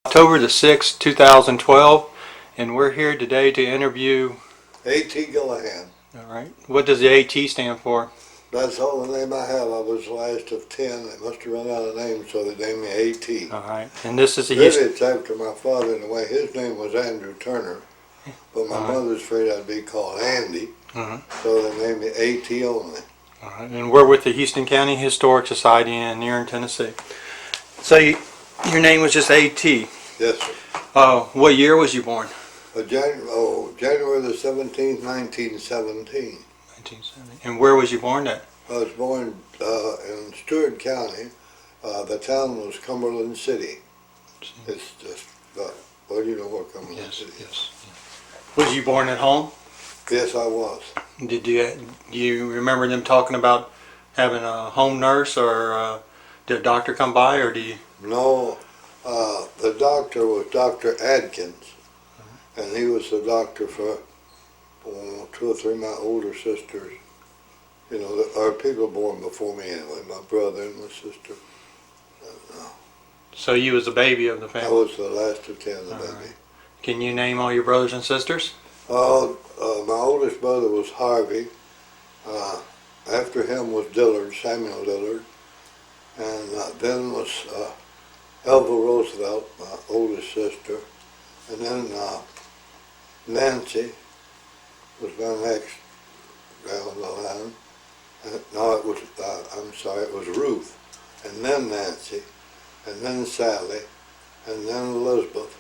October the 6th, 2012, and we're here today to interview A.T. Gillahon. All right. What does the AT stand for? That's the only name I have. I was the last of 10. They must have run out of names, so they named me A.T. All right. And this is a Really, it's after my father in a way. His name was Andrew Turner, but my mother's afraid I'd be called Andy, so they named me A.T. only. All right. And we're with the Houston County Historic Society in Near Tennessee. So your name was just A.T. Yes, sir. What year was you born? January the 17th, 1917. 1970. And where was you born at? I was born in Stewart County. The town was Cumberland City. It's just, well, you know what Cumberland City is. Yes. Was you born at home? Yes, I was. Do you remember them talking about having a home nurse, or did a doctor come by, or do you? No, the doctor was Dr. Adkins, and he was the doctor for 2 or 3 of my older sisters. You know, or people born before me anyway, my brother and my sister. So you was the baby of the family? I was the last of 10, the baby. Right. Can you name all your brothers and sisters? My oldest brother was Harvey. After him was Dillard, Samuel Dillard. And then was Elva Roosevelt, my oldest sister. And then Nancy was my next down the line. No, it was, it was Ruth. And then Nancy. And then Sally. And then Elizabeth.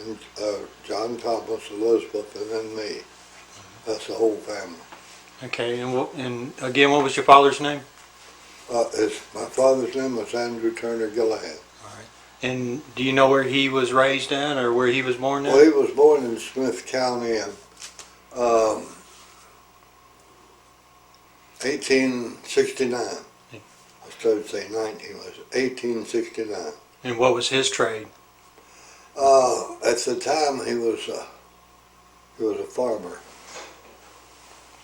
And John Thomas, Elizabeth, and then me. That's the whole family. Okay, and again, what was your father's name? My father's name was Andrew Turner Gillahon. All right. And do you know where he was raised at, or where he was born at? Well, he was born in Smith County in 1869. I started saying 19, it was 1869. And what was his trade? At the time, he was a farmer.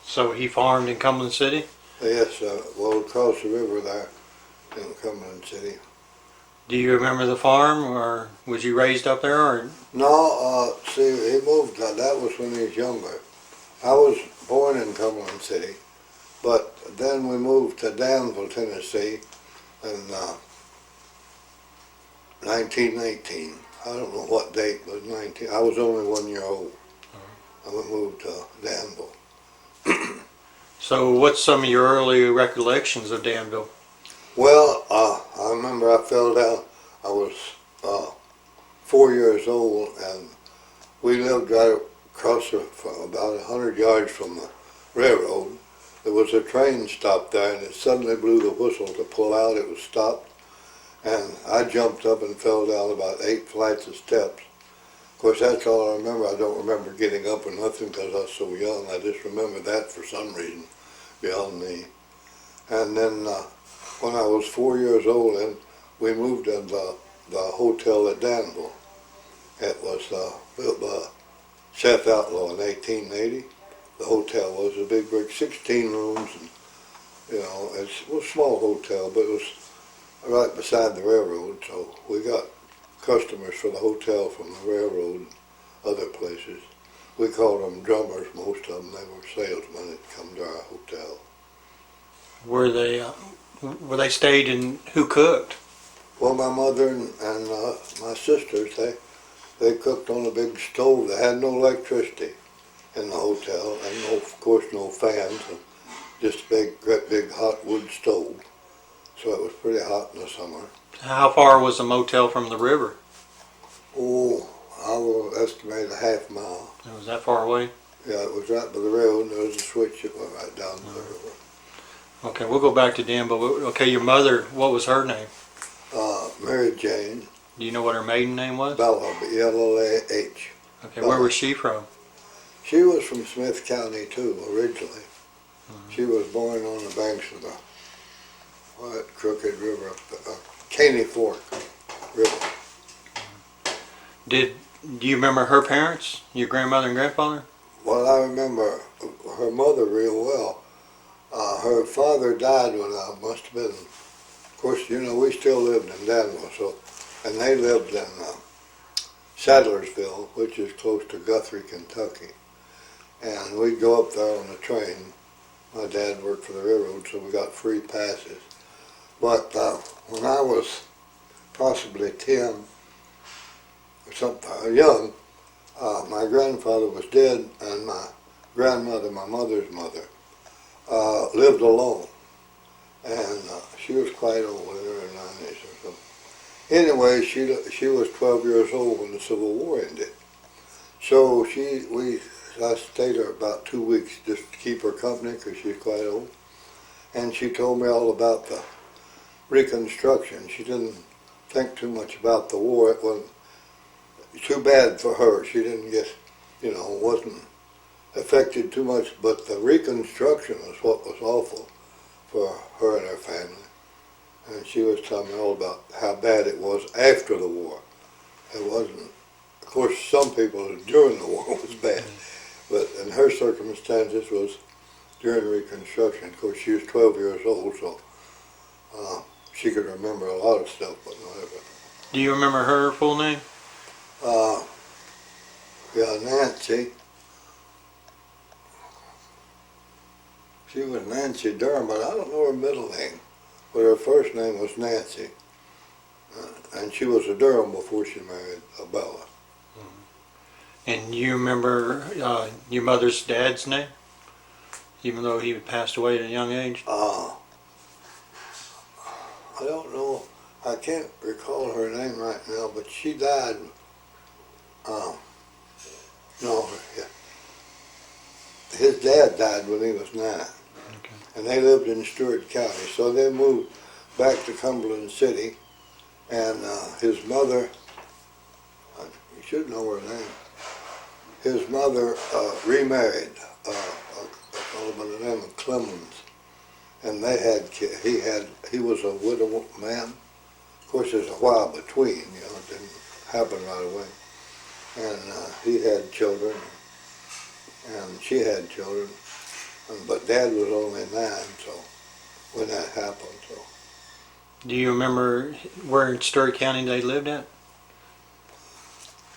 So he farmed in Cumberland City? Yes, well, across the river there in Cumberland City. Do you remember the farm, or was you raised up there? Or? No, see, he moved, that was when he was younger. I was born in Cumberland City, but then we moved to Danville, Tennessee in 1918. I don't know what date, but 19. I was only 1 year old, and we moved to Danville. So what's some of your early recollections of Danville? Well, I remember I fell down. I was 4 years old, and we lived right across about 100 yards from the railroad. There was a train stopped there, and it suddenly blew the whistle to pull out. It was stopped, and I jumped up and fell down about 8 flights of steps. Of course, that's all I remember. I don't remember getting up or nothing because I was so young. I just remember that for some reason beyond me. And then when I was 4 years old, and we moved to the hotel at Danville. It was built by Chef Outlaw in 1880. The hotel was a big brick, 16 rooms, and it was a small hotel, but it was right beside the railroad, so we got customers for the hotel from the railroad and other places. We called them drummers, most of them. They were salesmen that come to our hotel. Were they stayed in, who cooked? Well, my mother and my sisters, they cooked on a big stove. They had no electricity in the hotel, and of course no fans, and just a great big hot wood stove. So it was pretty hot in the summer. How far was the motel from the river? Oh, I will estimate a half mile. It was that far away? Yeah, it was right by the railroad, and there was a switch that went right down to the river. Okay, we'll go back to Danville. Okay, your mother, what was her name? Mary Jane. Do you know what her maiden name was? Bella, B-L-L-A-H. Okay, where was she from? She was from Smith County too, originally. She was born on the banks of the Crooked River, Caney Fork River. Do you remember her parents, your grandmother and grandfather? Well, I remember her mother real well. Her father died when I must have been, of course, we still lived in Danville, and they lived in Sadlersville, which is close to Guthrie, Kentucky. And we'd go up there on the train. My dad worked for the railroad, so we got free passes. But when I was possibly 10 or something, young, my grandfather was dead, and my grandmother, my mother's mother, lived alone. And she was quite old, in her 90s or something. Anyway, she was 12 years old when the Civil War ended. So I stayed there about 2 weeks just to keep her company because she's quite old. And she told me all about the Reconstruction. She didn't think too much about the war. It wasn't too bad for her. She didn't get, wasn't affected too much. But the Reconstruction was what was awful for her and her family. And she was telling me all about how bad it was after the war. It wasn't, of course, some people during the war was bad. But in her circumstances was during Reconstruction. Of course, she was 12 years old, so she could remember a lot of stuff, but not everything. Do you remember her full name? Yeah, Nancy. She was Nancy Durham, but I don't know her middle name. But her first name was Nancy. And she was a Durham before she married Bella. And you remember your mother's dad's name? Even though he passed away at a young age? I don't know. I can't recall her name right now, but she died. No, his dad died when he was 9. Okay. And they lived in Stewart County. So they moved back to Cumberland City. And his mother, you should know her name. His mother remarried a fellow by the name of Clemens, and they had he was a widow man. Of course, there's a while between, it didn't happen right away. And he had children, and she had children, but Dad was only 9, so when that happened, so. Do you remember where in Stewart County they lived at?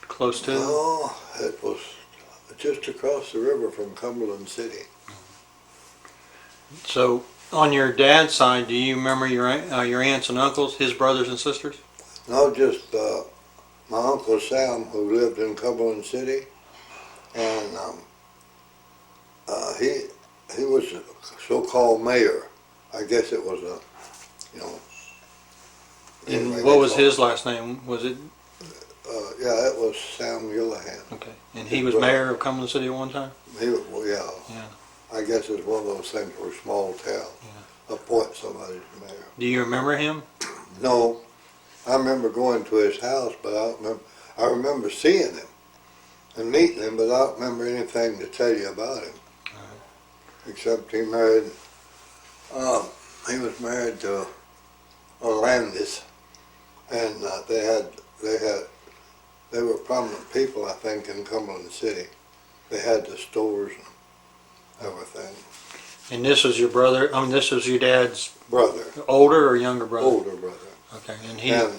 Close to? No, it was just across the river from Cumberland City. So, on your dad's side, do you remember your aunts and uncles, his brothers and sisters? No, just my Uncle Sam, who lived in Cumberland City, and he was a so-called mayor. I guess it was a, And anyway, what was his last name? Was it? Yeah, it was Sam Gillahon. Okay. And he was mayor of Cumberland City at one time? Well, yeah. Yeah. I guess it's one of those things where small town appoint somebody to mayor. Do you remember him? No, I remember going to his house, but I don't remember. I remember seeing him and meeting him, but I don't remember anything to tell you about him. Except he married. He was married to a Landis, and they were prominent people, I think, in Cumberland City. They had the stores and everything. And this was your brother, this was your dad's Brother. older or younger brother? Older brother. Okay, and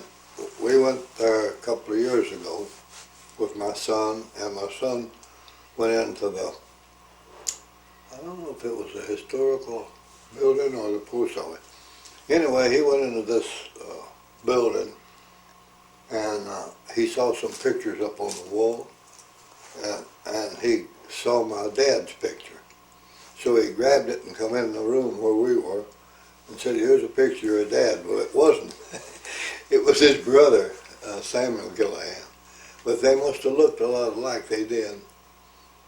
we went there a couple of years ago with my son, and my son went into I don't know if it was a historical building or the post office. Anyway, he went into this building, and he saw some pictures up on the wall, and he saw my dad's picture. So he grabbed it and come in the room where we were and said, "Here's a picture of Dad." Well, it wasn't. It was his brother, Samuel Gillahon. But they must have looked a lot alike, they did.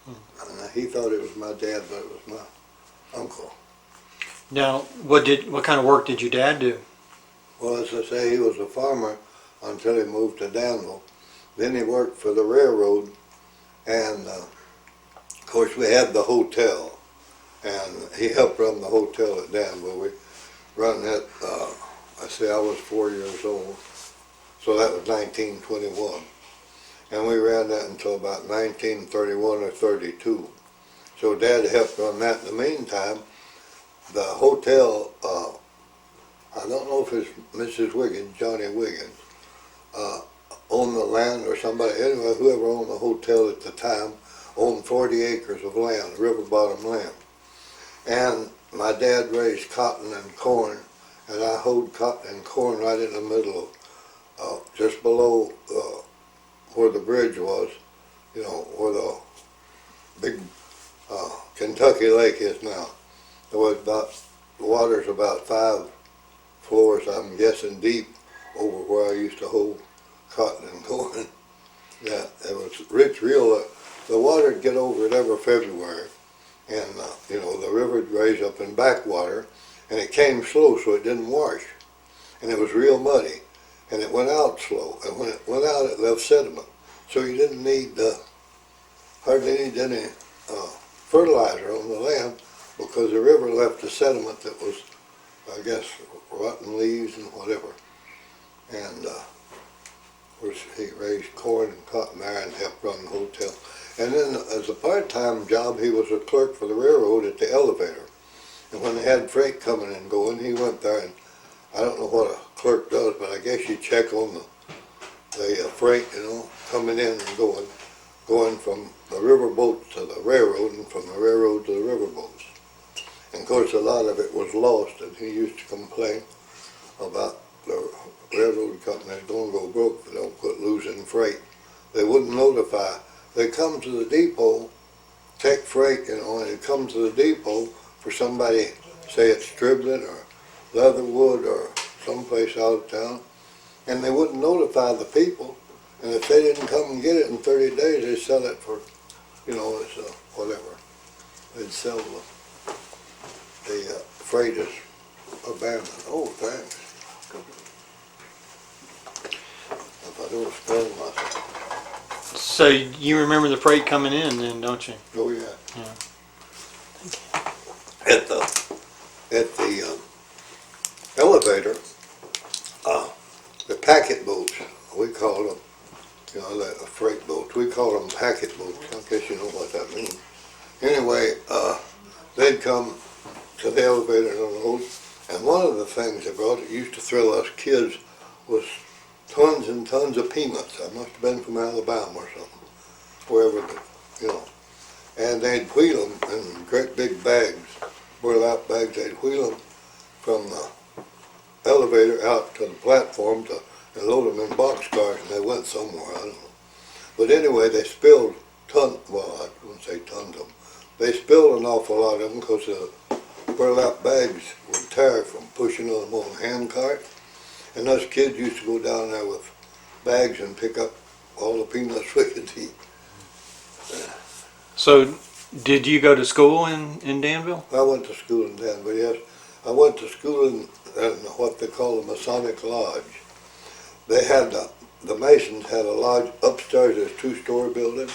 And he thought it was my dad, but it was my uncle. Now, what kind of work did your dad do? Well, as I say, he was a farmer until he moved to Danville. Then he worked for the railroad, and of course we had the hotel, and he helped run the hotel at Danville. We run that, I was 4 years old, so that was 1921. And we ran that until about 1931 or 32. So Dad helped run that. In the meantime, the hotel, I don't know if it's Mrs. Wiggins, Johnny Wiggins, owned the land, or somebody, anyway, whoever owned the hotel at the time, owned 40 acres of land, river bottom land. And my dad raised cotton and corn, and I hoed cotton and corn right in the middle of, just below where the bridge was, you know, where the big Kentucky Lake is now. There was about, the water's about 5 floors, I'm guessing, deep over where I used to hoe cotton and corn. Yeah, it was rich, real. The water would get over it every February, and you know, the river would raise up in backwater, and it came slow, so it didn't wash, and it was real muddy, and it went out slow, and when it went out, it left sediment, so you didn't need hardly need any fertilizer on the land, because the river left the sediment that was, I guess, rotten leaves and whatever. And of course, he raised corn and cotton there and helped run the hotel. And then as a part-time job, he was a clerk for the railroad at the elevator. And when they had freight coming and going, he went there, and I don't know what a clerk does, but I guess you check on the freight, you know, coming in and going from the river boat to the railroad, and from the railroad to the river boats. And of course, a lot of it was lost, and he used to complain about the railroad companies going to go broke if they don't quit losing freight. They wouldn't notify. They come to the depot, take freight, you know, and it comes to the depot for somebody, say it's Triblet or Leatherwood or someplace out of town, and they wouldn't notify the people. And if they didn't come and get it in 30 days, they'd sell it for, you know, it's whatever. They'd sell the freight as abandoned. Oh, thanks. If I don't spell myself. So you remember the freight coming in then, don't you? Oh, yeah. Yeah. At the elevator, the packet boats, we call them, you know, the freight boats, we call them packet boats. I guess you know what that means. Anyway, they'd come to the elevator and unload, and one of the things they brought that used to thrill us kids was tons and tons of peanuts. I must have been from Alabama or something, wherever, you know. And they'd wheel them in great big bags, burlap bags. They'd wheel them from the elevator out to the platform and load them in boxcars, and they went somewhere, I don't know. But anyway, they spilled well, I wouldn't say tons of them. They spilled an awful lot of them because the burlap bags would tear from pushing them on a hand cart. And us kids used to go down there with bags and pick up all the peanuts we could eat. So did you go to school in Danville? I went to school in Danville, yes. I went to school in what they call the Masonic Lodge. They had, the Masons had a lodge upstairs, there's a 2-story building,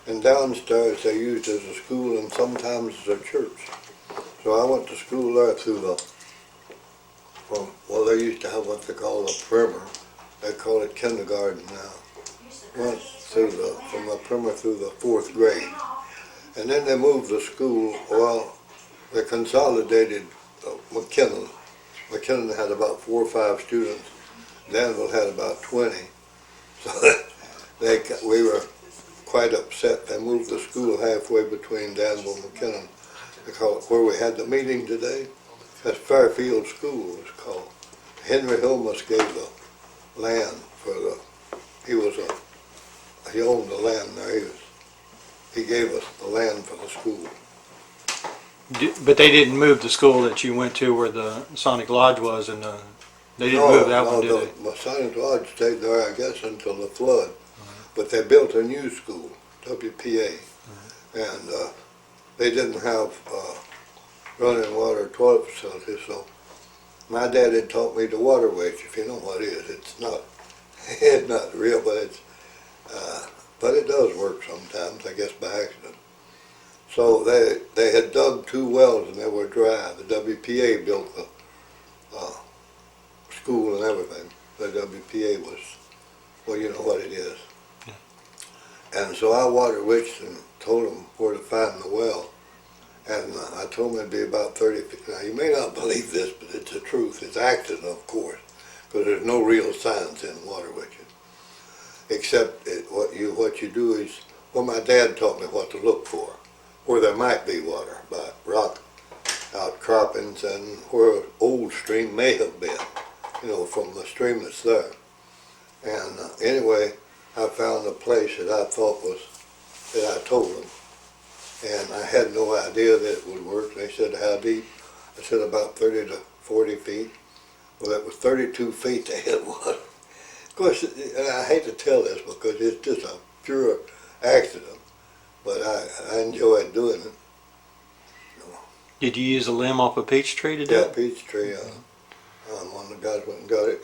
and downstairs they used as a school and sometimes as a church. So I went to school there well, they used to have what they call a primer. They call it kindergarten now. Went through from the primer through the 4th grade. And then they moved the school, well, they consolidated McKinnon. McKinnon had about 4 or 5 students. Danville had about 20. So we were quite upset. They moved the school halfway between Danville and McKinnon. They call it where we had the meeting today. That's Fairfield School, it was called. Henry Hilmus gave the land for he owned the land there. He gave us the land for the school. But they didn't move the school that you went to where the Masonic Lodge was, and they didn't move that one, did they? The Masonic Lodge stayed there, I guess, until the flood. But they built a new school, WPA, and they didn't have running water toilet facilities, so my dad had taught me the water wedge, if you know what it is. It's not real, but it does work sometimes, I guess by accident. So they had dug 2 wells and they were dry. The WPA built the school and everything. The WPA was, well, you know what it is. Yeah. And so I water wedged and told them where to find the well. And I told them it'd be about 30 feet. Now, you may not believe this, but it's the truth. It's accident, of course, because there's no real science in water wedging. except what you do is, well, my dad taught me what to look for, where there might be water, by rock outcroppings and where an old stream may have been, from the stream that's there. And anyway, I found a place that I thought that I told them. And I had no idea that it would work. They said, how deep? I said, about 30 to 40 feet. Well, that was 32 feet they had water. Of course, and I hate to tell this because it's just a pure accident, but I enjoyed doing it. Did you use a limb off a peach tree to do Yeah, it? peach tree. One of the guys went and got it.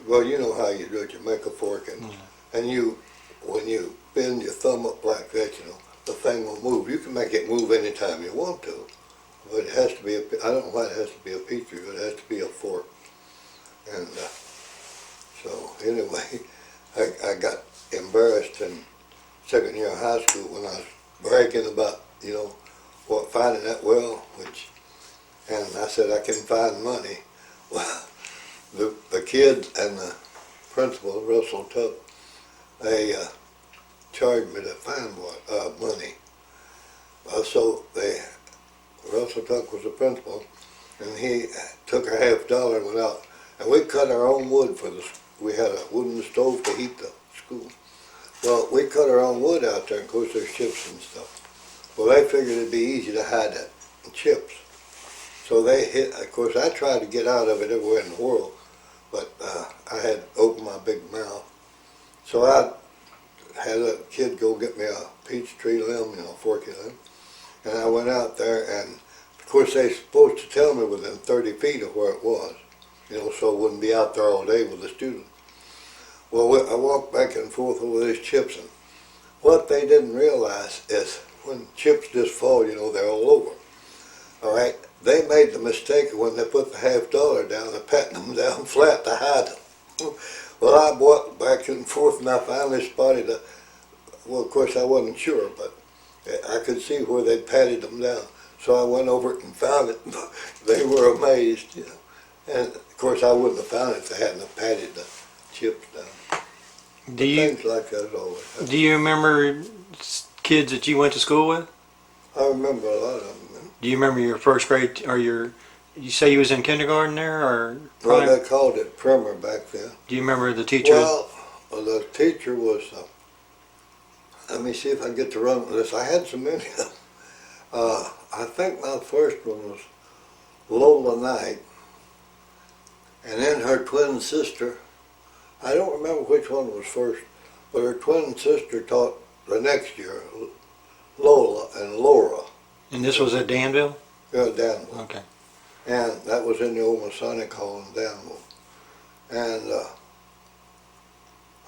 Well, you know how you do it. You make a fork and when you bend your thumb up like that, the thing will move. You can make it move anytime you want to, but it has to be I don't know why it has to be a peach tree, but it has to be a fork. And so anyway, I got embarrassed in second year of high school when I was bragging about, finding that well, and I said I can find money. Well, the kids and the principal, Russell Tuck, they charged me to find money. So Russell Tuck was the principal, and he took a $50 and went out, and we cut our own wood we had a wooden stove to heat the school. Well, we cut our own wood out there, and of course there's chips and stuff. Well, they figured it'd be easy to hide that chips. So of course I tried to get out of it everywhere in the world, but I had opened my big mouth. So I had a kid go get me a peach tree limb, forky limb, and I went out there, and of course they're supposed to tell me within 30 feet of where it was, so I wouldn't be out there all day with the students. Well, I walked back and forth over these chips, and what they didn't realize is when chips just fall, they're all over. All right, they made the mistake when they put the $50 down and patting them down flat to hide them. Well, I walked back and forth, and I finally spotted well, of course I wasn't sure, but I could see where they patted them down. So I went over it and found it. They were amazed, And of course I wouldn't have found it if they hadn't have patted the chips down. Things like that always happen. Do you remember kids that you went to school with? I remember a lot of them. Do you remember your first grade, or you say you was in kindergarten there, or Well, they called it primer back then. do you remember the teacher? Well, the teacher was, let me see if I can get the run of this. I had so many of them. I think my first one was Lola Knight, and then her twin sister. I don't remember which one was first, but her twin sister taught the next year, Lola and Laura. And this was at Danville? Yeah, Danville. Okay. And that was in the old Masonic Hall in Danville. And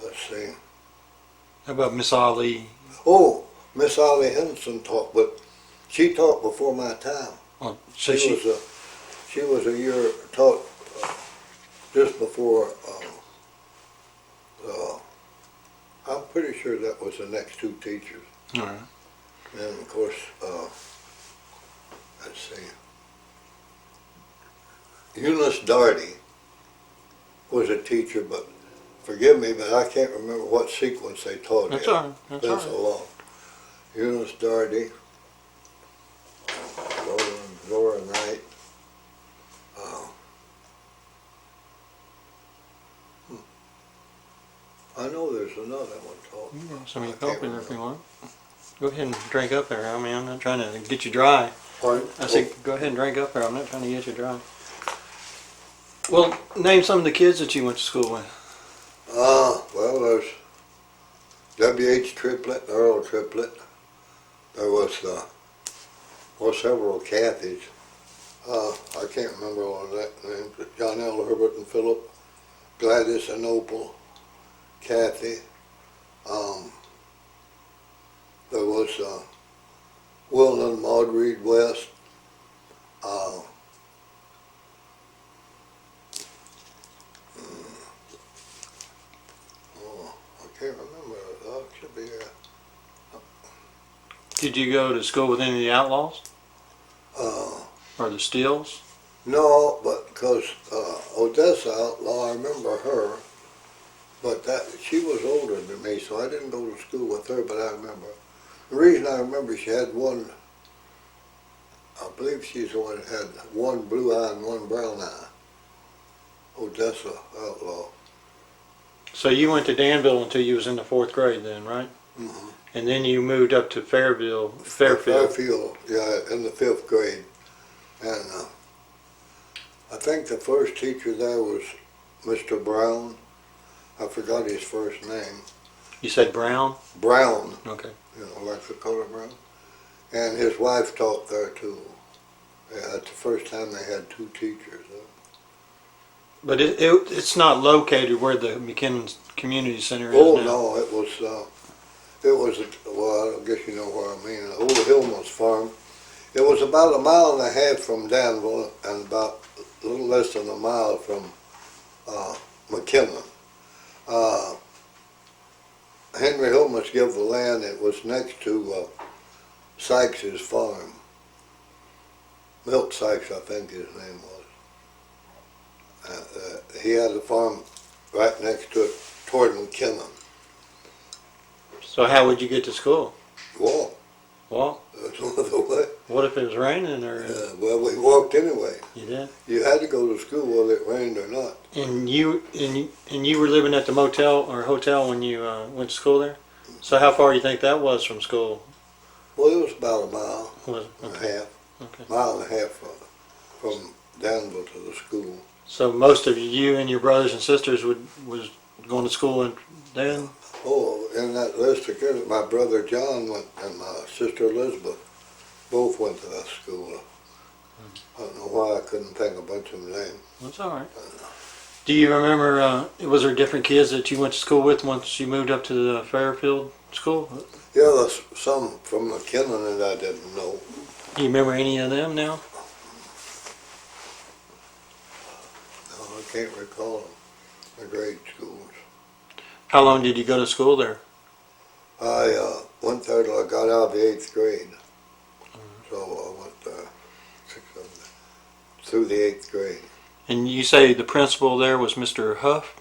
let's see. How about Miss Ali? Oh, Miss Ollie Henson taught, but she taught before my time. Oh, so She was a year taught just before. I'm pretty sure that was the next two teachers. all right. And of course, let's see. Eunice Darty was a teacher, but forgive me, but I can't remember what sequence they taught. That's all right. That's all Been right. so long. Eunice Darty, Laura Knight. I know there's another one taught. You got some of your I can't coffee there if you remember. want. Go ahead and drink up there. I mean, I'm not trying to get you dry. Pardon? I said, go ahead and drink up there. I'm not trying to get you dry. Well, name some of the kids that you went to school with. Well, there's W.H. Triplett, Earl Triplett. There was, several Cathys. I can't remember all of that names, but John L. Herbert and Philip, Gladys and Opal, Kathy. There was Will and Maud Reed West. I can't remember. It should be here. Did you go to school with any of the Outlaws Uh, or the Steels? no, but because Odessa Outlaw, I remember her. But she was older than me, so I didn't go to school with her, but I remember. The reason I remember she had one, I believe she's the one that had one blue eye and one brown eye. Odessa Outlaw. So you went to Danville until you was in the 4th grade then, right? Mm-hmm. And then you moved up to Fairfield. Fairfield, yeah, in the 5th grade. And I think the first teacher there was Mr. Brown. I forgot his first name. You said Brown? Brown. Okay. You know, like the color brown. And his wife taught there too. Yeah, that's the first time they had 2 teachers. But it's not located where the McKinnon Community Center is Oh now. no, it was, well, I guess you know where I mean, Old Hillman's farm. It was about 1.5 miles from Danville and about a little less than 1 mile from McKinnon. Henry Hillman's give the land. It was next to Sykes's farm. Milt Sykes, I think his name was. He had a farm right next to it, toward McKinnon. So how would you get to school? Walk. Walk? That's one of the way. What if it was raining or? Well, we walked anyway. You did? You had to go to school whether it rained or not. And you were living at the motel or hotel when you went to school there? So how far do you think that was from school? Well, it was about 1 mile Was it? and a Okay. half. Okay. Mile and a half from Danville to the school. So most of you and your brothers and sisters was going to school and then? Oh, in that list again, my brother John went and my sister Elizabeth both went to that school. I don't know why I couldn't think of a bunch of names. That's all right. Do you remember, was there different kids that you went to school with once you moved up to the Fairfield school? Yeah, there's some from McKinnon that I didn't know. Do you remember any of them now? No, I can't recall them. The grade schools. How long did you go to school there? I went there till I got out of the 8th grade. So I went through the 8th grade. And you say the principal there was Mr. Huff?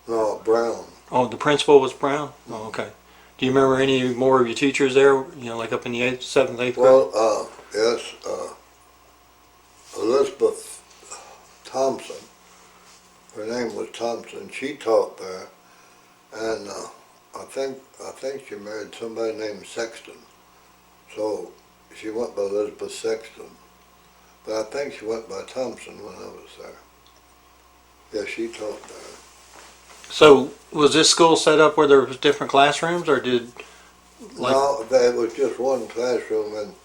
No, Brown. Oh, the principal was Brown? Oh, okay. Do you remember any more of your teachers there, you know, like up in the 7th, 8th grade? Well, yes, Elizabeth Thompson, her name was Thompson, she taught there, and I think she married somebody named Sexton, so she went by Elizabeth Sexton, but I think she went by Thompson when I was there. Yeah, she taught there. So was this school set up where there was different classrooms, or did like? No, it was just one classroom, and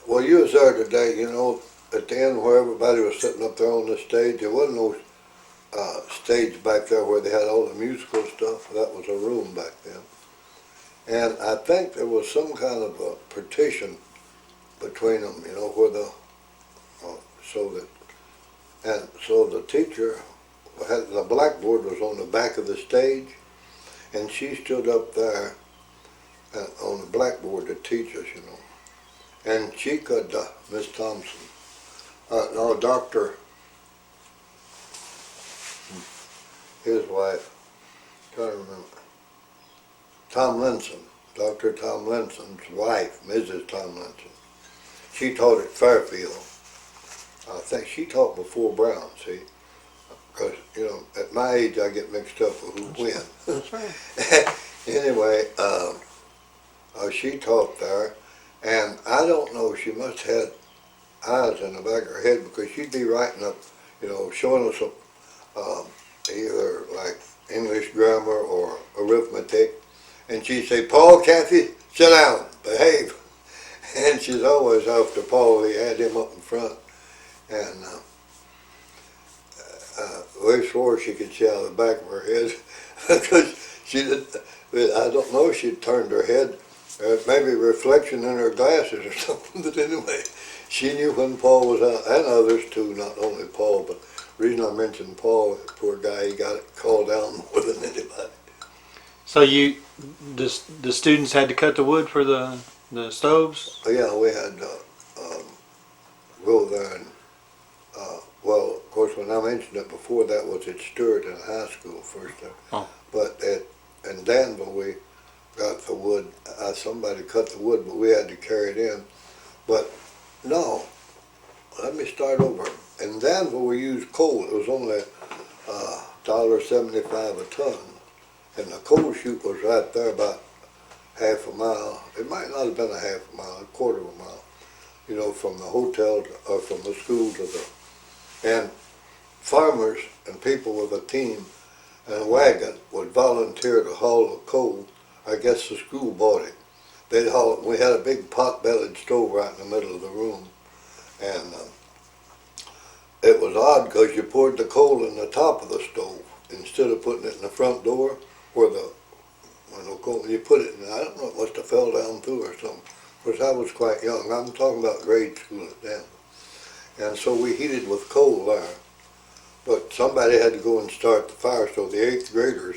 well, you was there today, you know, at the end where everybody was sitting up there on the stage. There wasn't no stage back there where they had all the musical stuff. That was a room back then. And I think there was some kind of a partition between them, you know, where so the teacher had, the blackboard was on the back of the stage, and she stood up there on the blackboard to teach us, you know. And she could, Miss Thompson, no, Dr. his wife, trying to remember, Tomlinson, Dr. Tomlinson's wife, Mrs. Tomlinson. She taught at Fairfield. I think she taught before Brown, see? Because, you know, at my age I get mixed up with who when. That's right. Anyway, she taught there, and I don't know, she must have had eyes in the back of her head because she'd be writing up, you know, showing us either like English grammar or arithmetic, and she'd say, "Paul, Kathy, sit down, behave." And she's always after Paul. He had him up in front, and we swore she could see out of the back of her head because she did. I don't know if she'd turned her head, maybe reflection in her glasses or something. But anyway, she knew when Paul was out, and others too, not only Paul. But the reason I mentioned Paul, the poor guy, he got called out more than anybody. So the students had to cut the wood for the stoves? Yeah, we had go there and, well, of course, when I mentioned it before, that was at Stewart in high school first. Oh. But in Danville, we got the wood. Somebody cut the wood, but we had to carry it in. But no, let me start over. In Danville, we used coal. It was only $1.75 a ton, and the coal chute was right there about half a mile. It might not have been a half a mile, a quarter of a mile, you know, from the hotel or from the school to the, and farmers and people with a team and a wagon would volunteer to haul the coal. I guess the school bought it. They'd haul it. We had a big pot-bellied stove right in the middle of the room, and it was odd because you poured the coal in the top of the stove instead of putting it in the front door where the coal, you put it in. I don't know, it must have fell down through or something. Of course, I was quite young. I'm talking about grade school at Danville. And so we heated with coal there. But somebody had to go and start the fire, so the 8th graders,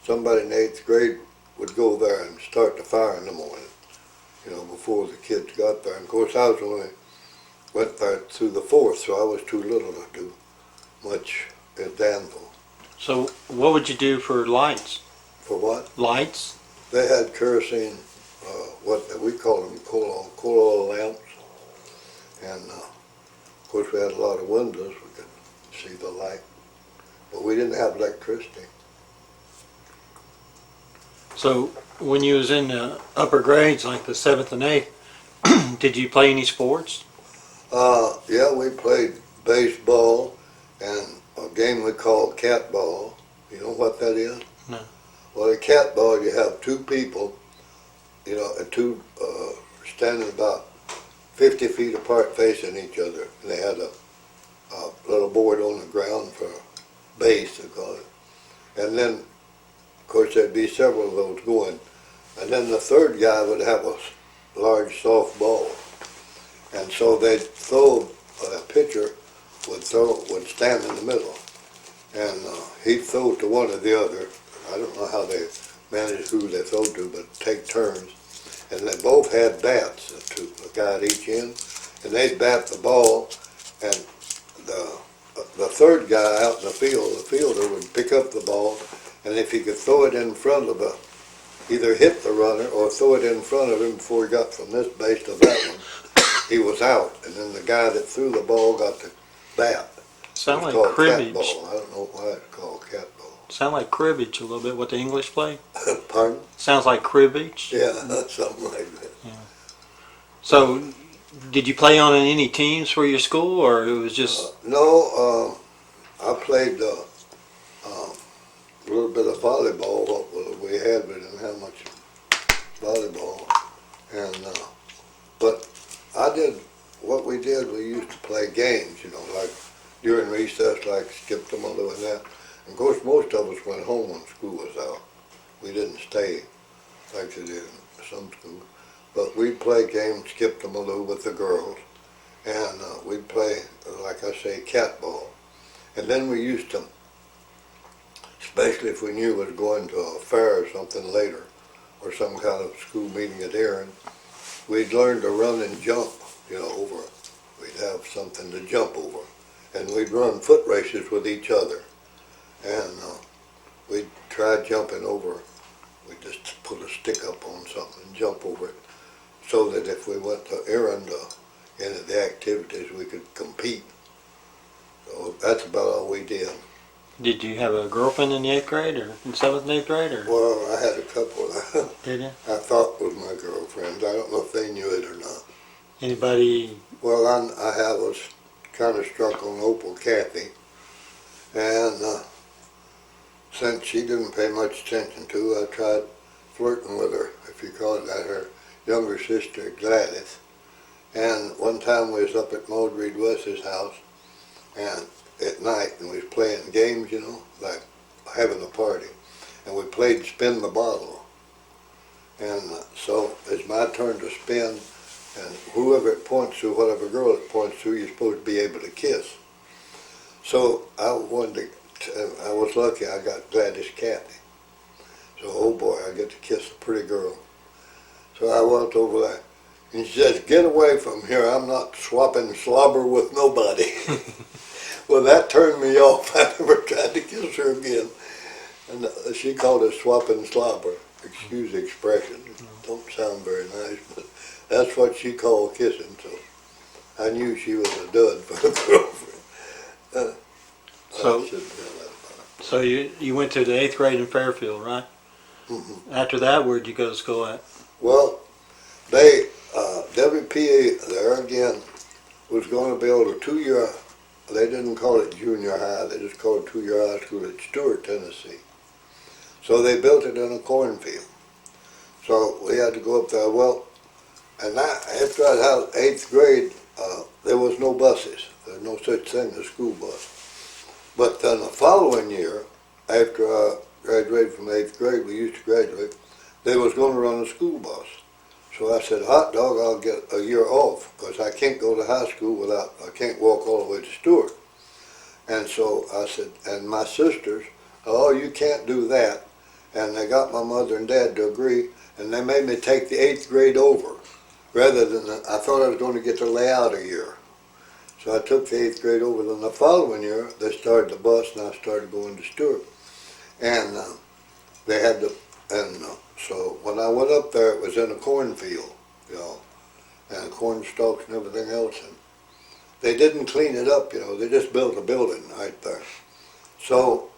somebody in the 8th grade would go there and start the fire in the morning, you know, before the kids got there. And of course, I was only went there through the 4th, so I was too little to do much at Danville. So what would you do for lights? For what? Lights? They had kerosene, what we call them coal oil lamps. And of course, we had a lot of windows. We could see the light. But we didn't have electricity. So when you was in the upper grades, like the 7th and 8th, did you play any sports? Yeah, we played baseball and a game we called cat ball. You know what that is? No. Well, a cat ball, you have two people, you know, standing about 50 feet apart facing each other. And they had a little board on the ground for a base, they call it. And then, of course, there'd be several of those going. And then the third guy would have a large soft ball. And so they'd throw, a pitcher would stand in the middle. And he'd throw to one or the other. I don't know how they managed who they throw to, but take turns. And they both had bats, a guy at each end. And they'd bat the ball, and the third guy out in the fielder would pick up the ball, and if he could throw it in front of either hit the runner or throw it in front of him before he got from this base to that one, he was out. And then the guy that threw the ball got the bat. Sound like called cribbage. cat ball. I don't know why it's called cat ball. Sound like cribbage a little bit, what the English play? Pardon? Sounds like cribbage. Yeah, something like that. Yeah. So, did you play on any teams for your school, or it was just... No, I played a little bit of volleyball. What we had, we didn't have much volleyball. And but what we did, we used to play games, you know, like during recess, like skip the mother and that. And of course, most of us went home when school was out. We didn't stay like they did in some schools. But we'd play games, skip the Maloo with the girls. And we'd play, like I say, cat ball. And then we used to, especially if we knew we was going to a fair or something later, or some kind of school meeting at Erin, we'd learn to run and jump, you know, over. We'd have something to jump over. And we'd run foot races with each other. And we'd try jumping over. We'd just put a stick up on something and jump over it, so that if we went to Erin into the activities, we could compete. So that's about all we did. Did you have a girlfriend in the 8th grade, or in 7th and 8th grade, or? Well, I had a couple Did you? I thought was my girlfriends. I don't know if they knew it or not. Anybody? Well, I was kind of struck on Opal Kathy, and since she didn't pay much attention to, I tried flirting with her, if you call it that, her younger sister Gladys. And one time we was up at Maud Reed West's house, and at night, and we was playing games, you know, like having a party, and we played spin the bottle. And so it's my turn to spin, and whoever it points to, whatever girl it points to, you're supposed to be able to kiss. So I was lucky I got Gladys Kathy. So, oh boy, I get to kiss a pretty girl. So I went over there, and she says, "Get away from here, I'm not swapping slobber with nobody." Well, that turned me off. I never tried to kiss her again. And she called it swap and slobber. Excuse the expression. It don't sound very nice, but that's what she called kissing. So I knew she was a dud for a girlfriend. So- I shouldn't tell that about So you went to the 8th grade in Fairfield, right? her. Mhm. After that, where'd you go to school at? Well, they, WPA there again was going to build a 2-year, they didn't call it junior high, they just called it 2-year high school at Stewart, Tennessee. So they built it in a cornfield. So we had to go up there. Well, and after I had 8th grade, there was no buses. There's no such thing as school bus. But then the following year, after I graduated from 8th grade, we used to graduate, they was going to run a school bus. So I said, hot dog, I'll get a year off because I can't go to high school I can't walk all the way to Stewart. And so I said, and my sisters, oh, you can't do that. And they got my mother and dad to agree, and they made me take the 8th grade over, rather than, I thought I was going to get to lay out a year. So I took the 8th grade over. Then the following year, they started the bus, and I started going to Stewart. And they had to, and so when I went up there, it was in a cornfield, and corn stalks and everything else. And they didn't clean it up, they just built a building right there. So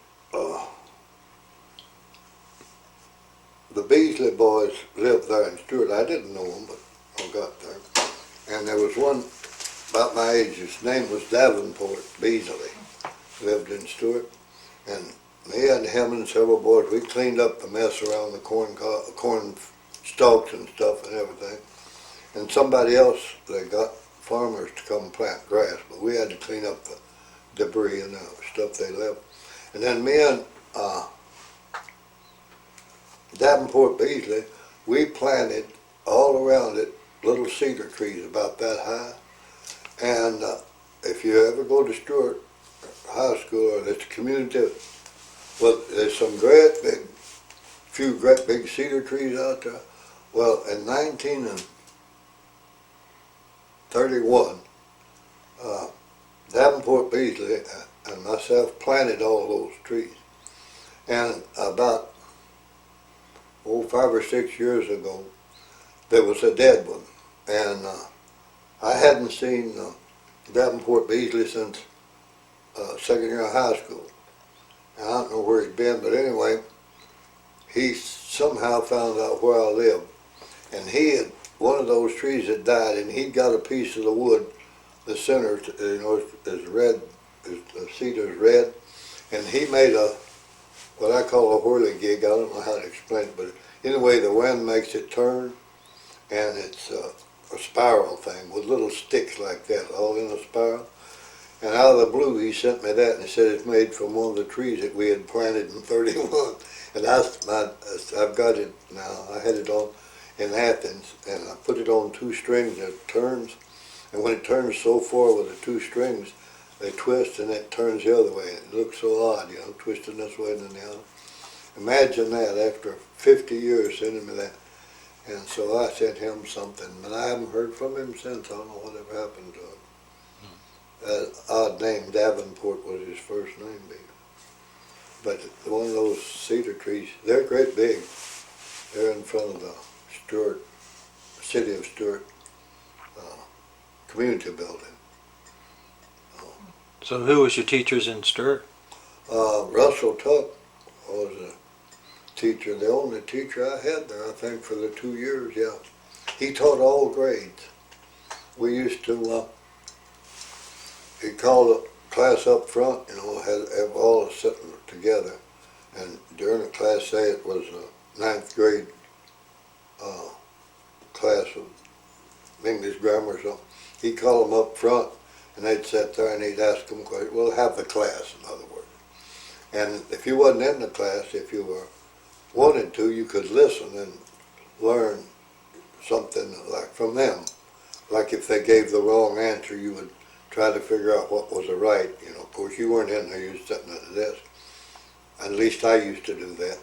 the Beasley boys lived there in Stewart. I didn't know them, but I got there. And there was one about my age, his name was Davenport Beasley, lived in Stewart. And me and him and several boys, we cleaned up the mess around the corn stalks and stuff and everything. And somebody else, they got farmers to come plant grass, but we had to clean up the debris and the stuff they left. And then me and Davenport Beasley, we planted all around it little cedar trees about that high. And if you ever go to Stewart High School or this community, well, there's some few great big cedar trees out there. Well, in 1931, Davenport Beasley and myself planted all those trees. And about 5 or 6 years ago, there was a dead one. And I hadn't seen Davenport Beasley since second year of high school. And I don't know where he'd been, but anyway, he somehow found out where I lived. And one of those trees had died, and he'd got a piece of the wood, the center, is red, the cedar's red, and he made what I call a whirligig. I don't know how to explain it, but anyway, the wind makes it turn, and it's a spiral thing with little sticks like that, all in a spiral. And out of the blue, he sent me that, and he said it's made from one of the trees that we had planted in 31. And I've got it now. I had it on in Athens, and I put it on 2 strings, and it turns. And when it turns so far with the 2 strings, they twist, and it turns the other way. It looks so odd, twisting this way and then the other. Imagine that after 50 years sending me that. And so I sent him something, but I haven't heard from him since. I don't know whatever happened to him. Odd name, Davenport was his first name. But one of those cedar trees, they're great big. They're in front of the city of Stewart community building. So who was your teachers in Stewart? Russell Tuck was a teacher, the only teacher I had there, I think, for the 2 years, yeah. He taught all grades. We used to, he called a class up front, have all of us sitting together. And during the class, say it was a 9th grade class of English grammar or something, he'd call them up front, and they'd sit there and he'd ask them questions. Well, have the class, in other words. And if you wasn't in the class, if you wanted to, you could listen and learn something like from them. Like if they gave the wrong answer, you would try to figure out what was the right. Of course, you weren't in there, you were sitting at the desk. At least I used to do that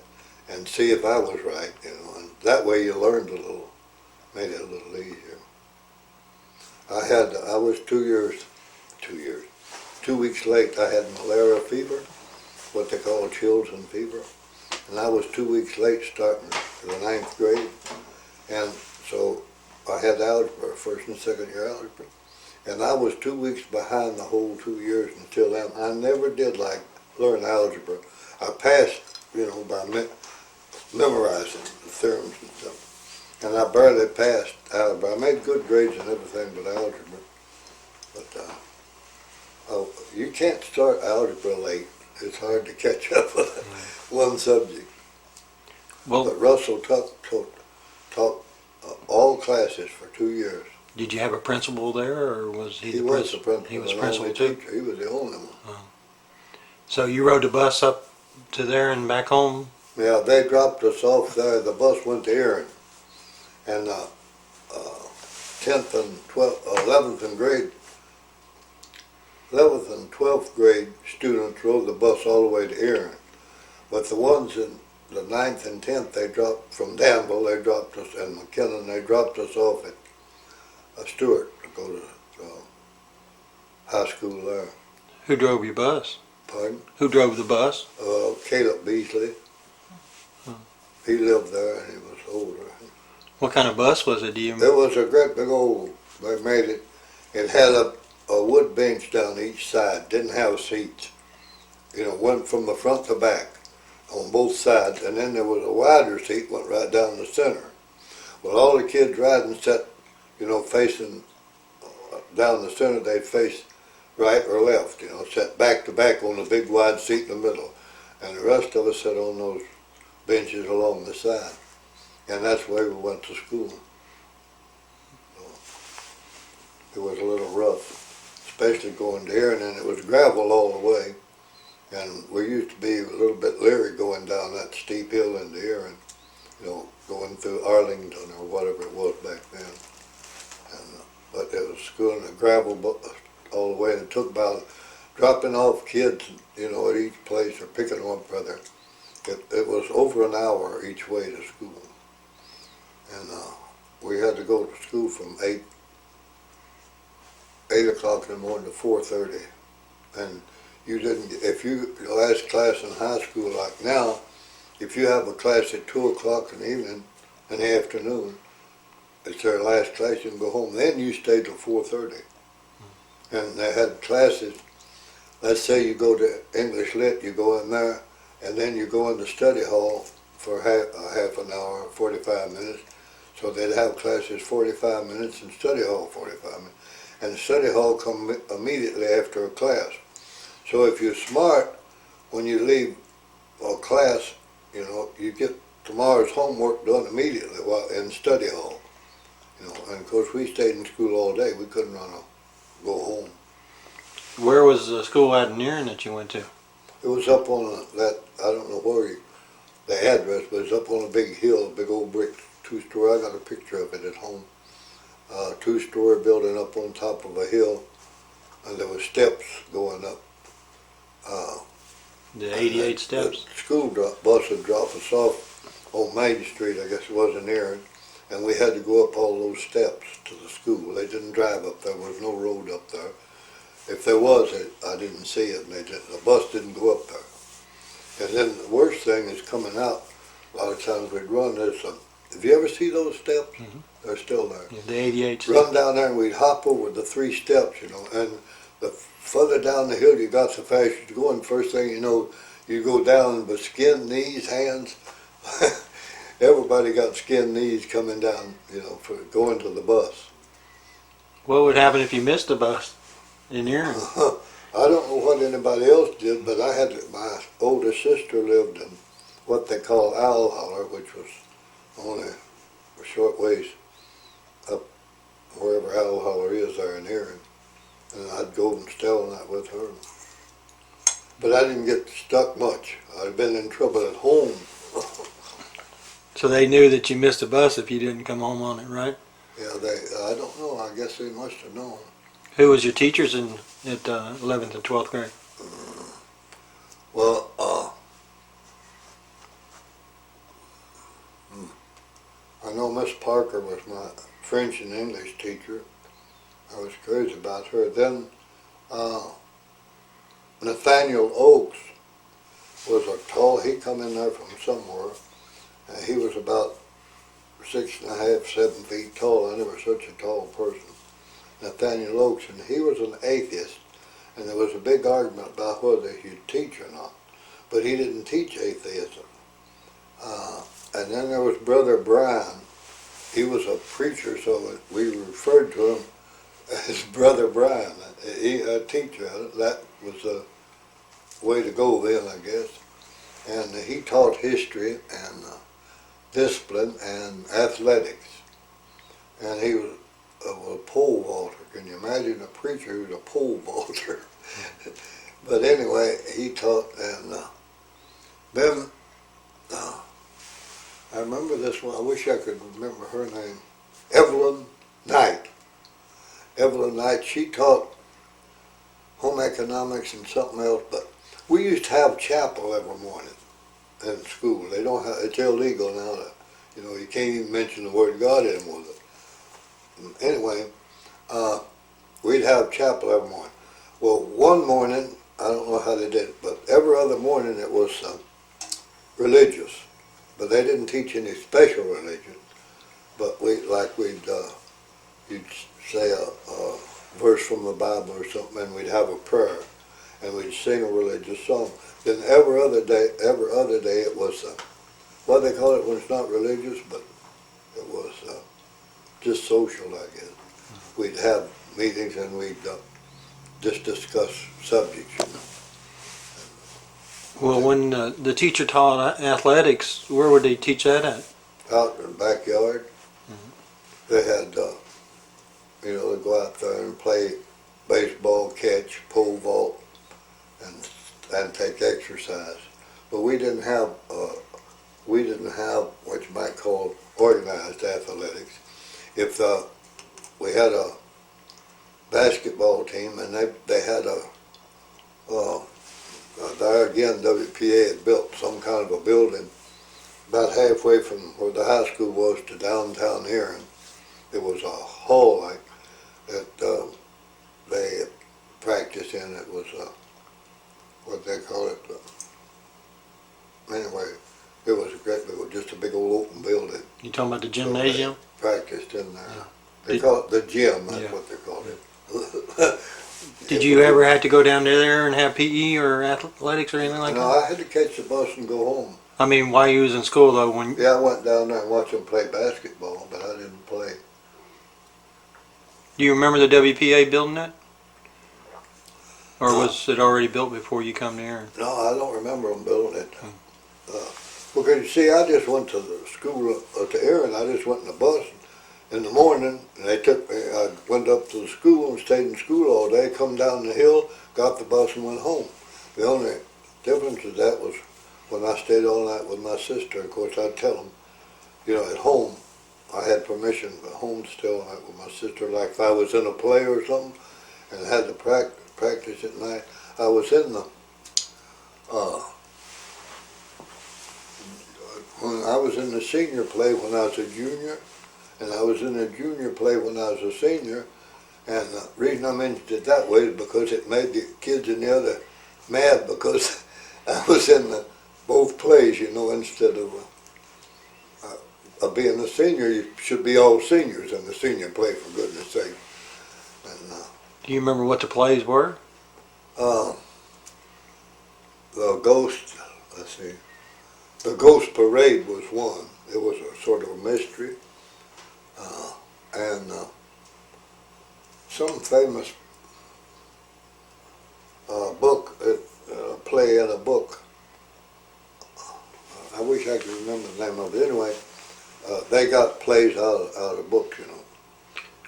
and see if I was right, and that way you learned made it a little easier. I was 2 weeks late. I had malaria fever, what they call chills and fever. and I was 2 weeks late starting the ninth grade. And so I had algebra, first and second year algebra. And I was 2 weeks behind the whole 2 years until then. I never did learn algebra. I passed, by memorizing the theorems and stuff. And I barely passed algebra. I made good grades in everything but algebra. But you can't start algebra late. It's hard to catch up with one subject. Well, But Russell taught all classes for 2 years. did you have a principal there, or was he He the was the principal? principal. He was and principal only too. teacher. He was the only one. So you rode the bus up to there and back home? Yeah, they dropped us off there. The bus went to Erin, and 10th and 12th, 11th and 12th grade students rode the bus all the way to Erin. But the ones in the 9th and 10th, they dropped from Danville. They dropped us, and McKinnon. They dropped us off at Stewart to go to high school there. Who drove your bus? Pardon? Who drove the bus? Caleb Beasley. He lived there, and he was older. What kind of bus was it? Do you? It was a great big old, they made it, it had a wood bench down each side, didn't have seats. Went from the front to back on both sides, and then there was a wider seat, went right down the center. Well, all the kids riding sat, facing down the center, they'd face right or left, sat back to back on the big wide seat in the middle. And the rest of us sat on those benches along the side. And that's the way we went to school. It was a little rough, especially going there, and then it was gravel all the way. And we used to be a little bit leery going down that steep hill into here and, going through Arlington or whatever it was back then. But it was school in the gravel all the way, and it took about dropping off kids, at each place or picking them up rather. It was over an hour each way to school. And we had to go to school from 8 o'clock in the morning to 4:30. And you didn't, if you last class in high school like now, if you have a class at 2 o'clock in the evening, in the afternoon, it's their last class, you can go home. Then you stay till 4:30. And they had classes, let's say you go to English Lit, you go in there, and then you go in the study hall for half an hour, 45 minutes. So they'd have classes 45 minutes and study hall 45 minutes. And the study hall come immediately after a class. So if you're smart, when you leave a class, you get tomorrow's homework done immediately while in study hall. And of course we stayed in school all day. We couldn't go home. Where was the school at in Erin that you went to? It was up on that, I don't know where the address, but it's up on a big hill, a big old brick two-story. I got a picture of it at home. Two-story building up on top of a hill, and there were steps going up. The 88 steps? The school bus would drop us off on Main Street, I guess it was in Erin, and we had to go up all those steps to the school. They didn't drive up there. There was no road up there. If there was, I didn't see it, and the bus didn't go up there. And then the worst thing is coming out. A lot of times we'd run this. Have you ever see those steps? Mm-hmm. They're still there. Yeah, the 88 steps. Run down there and we'd hop over the 3 steps, and the further down the hill you got, so fast you're going, first thing you know, you go down with skin, knees, hands. Everybody got skin knees coming down, for going to the bus. What would happen if you missed the bus in Erin? I don't know what anybody else did, but my older sister lived in what they call Owl Holler, which was only a short ways up wherever Owl Holler is there in Erin. And I'd go and stay all night with her. But I didn't get stuck much. I'd been in trouble at home. So they knew that you missed the bus if you didn't come home on it, right? Yeah, I don't know. I guess they must have known. Who was your teachers at 11th and 12th grade? Well, I know Miss Parker was my French and English teacher. I was crazy about her. Then Nathaniel Oakes was a tall, he come in there from somewhere, and he was about 6.5, 7 feet tall. I never such a tall person. Nathaniel Oakes, and he was an atheist, and there was a big argument about whether he'd teach or not. But he didn't teach atheism. And then there was Brother Brian. He was a preacher, so we referred to him as Brother Brian, a teacher. That was the way to go then, I guess. And he taught history and discipline and athletics. And he was a pole vaulter. Can you imagine a preacher who's a pole vaulter? But anyway, he taught, and then I remember this one. I wish I could remember her name. Evelyn Knight. Evelyn Knight. She taught home economics and something else. But we used to have chapel every morning in school. They don't have. It's illegal now. You can't even mention the word God anymore. Anyway, we'd have chapel every morning. Well, one morning, I don't know how they did it, but every other morning it was religious. But they didn't teach any special religion. But you'd say a verse from the Bible or something, and we'd have a prayer, and we'd sing a religious song. Then every other day it was what they call it when it's not religious, but it was just social, I guess. We'd have meetings and we'd just discuss subjects. Well, when the teacher taught athletics, where would they teach that at? Out in the backyard. Mm-hmm. They had, they'd go out there and play baseball, catch, pole vault, and take exercise. But we didn't have what you might call organized athletics. If we had a basketball team, and they had there again, WPA had built some kind of a building about halfway from where the high school was to downtown here, and it was a hall like that they practiced in. It was what they call it. Anyway, it was just a big old open building. You talking about the gymnasium? So they practiced in there. Yeah. They call it the gym. That's what they called it. Did you ever have to go down there and have PE or athletics or anything like that? No, I had to catch the bus and go home. I mean, while you was in school though, when... Yeah, I went down there and watched them play basketball, but I didn't play. Do you remember the WPA building that? Or was it already built before you come there? No, I don't remember them building it. Because you see, I just went to the school to Erin. I just went in the bus in the morning, and they took me. I went up to the school and stayed in school all day, come down the hill, got the bus and went home. The only difference is that was when I stayed all night with my sister. Of course, I'd tell them, at home, I had permission at home to stay all night with my sister. Like if I was in a play or something and had to practice at night, I was in the, when I was in the senior play when I was a junior, and I was in the junior play when I was a senior, and the reason I mentioned it that way is because it made the kids in the other mad because I was in both plays, instead of being a senior, you should be all seniors in the senior play, for goodness sake. And, do you remember what the plays were? The Ghost, let's see, the Ghost Parade was one. It was a sort of a mystery. And some famous book, play in a book. I wish I could remember the name of it. Anyway, they got plays out of books,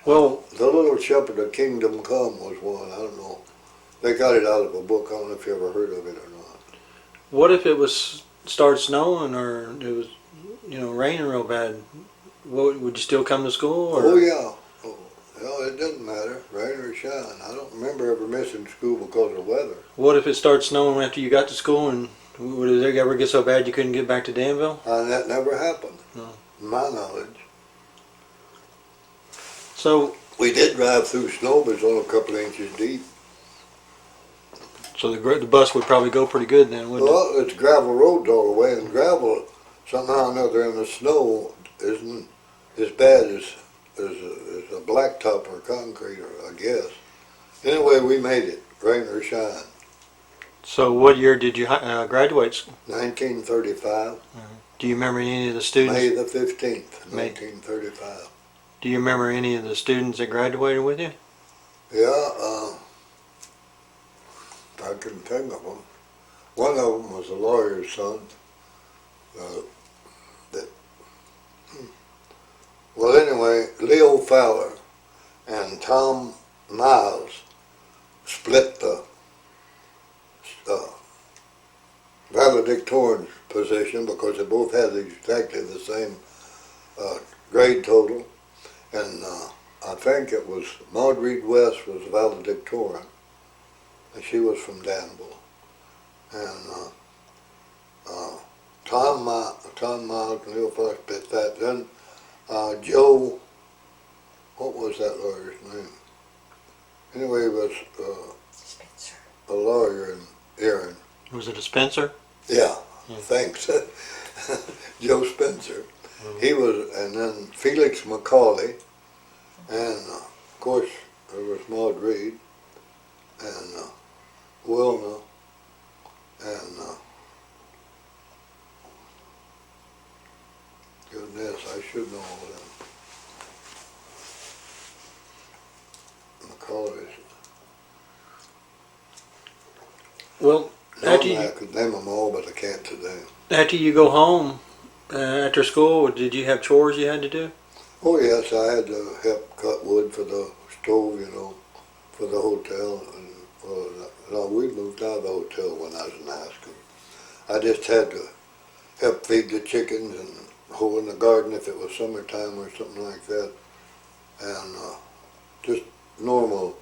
Well, The Little Shepherd of Kingdom Come was one. I don't know. They got it out of a book. I don't know if you ever heard of it or not. what if it was start snowing or it was, raining real bad? Would you still come to school? Or? Oh, yeah. It doesn't matter, rain or shine. I don't remember ever missing school because of weather. What if it started snowing after you got to school, and would it ever get so bad you couldn't get back to Danville? That never happened, No. my knowledge. So we did drive through snow, but it's only a couple of inches deep. So the bus would probably go pretty good then, wouldn't it? Well, it's gravel roads all the way, and gravel somehow or another in the snow isn't as bad as a blacktop or concrete, or I guess. Anyway, we made it, rain or shine. So what year did you graduate school? 1935, Do you remember any of the students? May the 15th, May. 1935. Do you remember any of the students that graduated with you? Yeah, I can think of them. One of them was a lawyer's son. That, well, anyway, Leo Fowler and Tom Miles split the valedictorian position because they both had exactly the same grade total. And I think it was Maud Reed West was valedictorian, and she was from Danville. And Tom Miles and Leo Fowler split that. Then Joe, what was that lawyer's name? Anyway, he was Spencer. a lawyer in Erin. Was it a Spencer? Yeah, Yeah. thanks. Joe Spencer. He was, and then Felix McCauley, and of course there was Maud Reed, and Wilna, and goodness, I should know all of them. McCauley's. Well, Normally I could name them all, but I can't today. after you go home after school, did you have chores you had to do? Oh yes, I had to help cut wood for the stove, for the hotel. And no, we moved out of the hotel when I was in high school. I just had to help feed the chickens and hoe in the garden if it was summertime or something like that, and just normal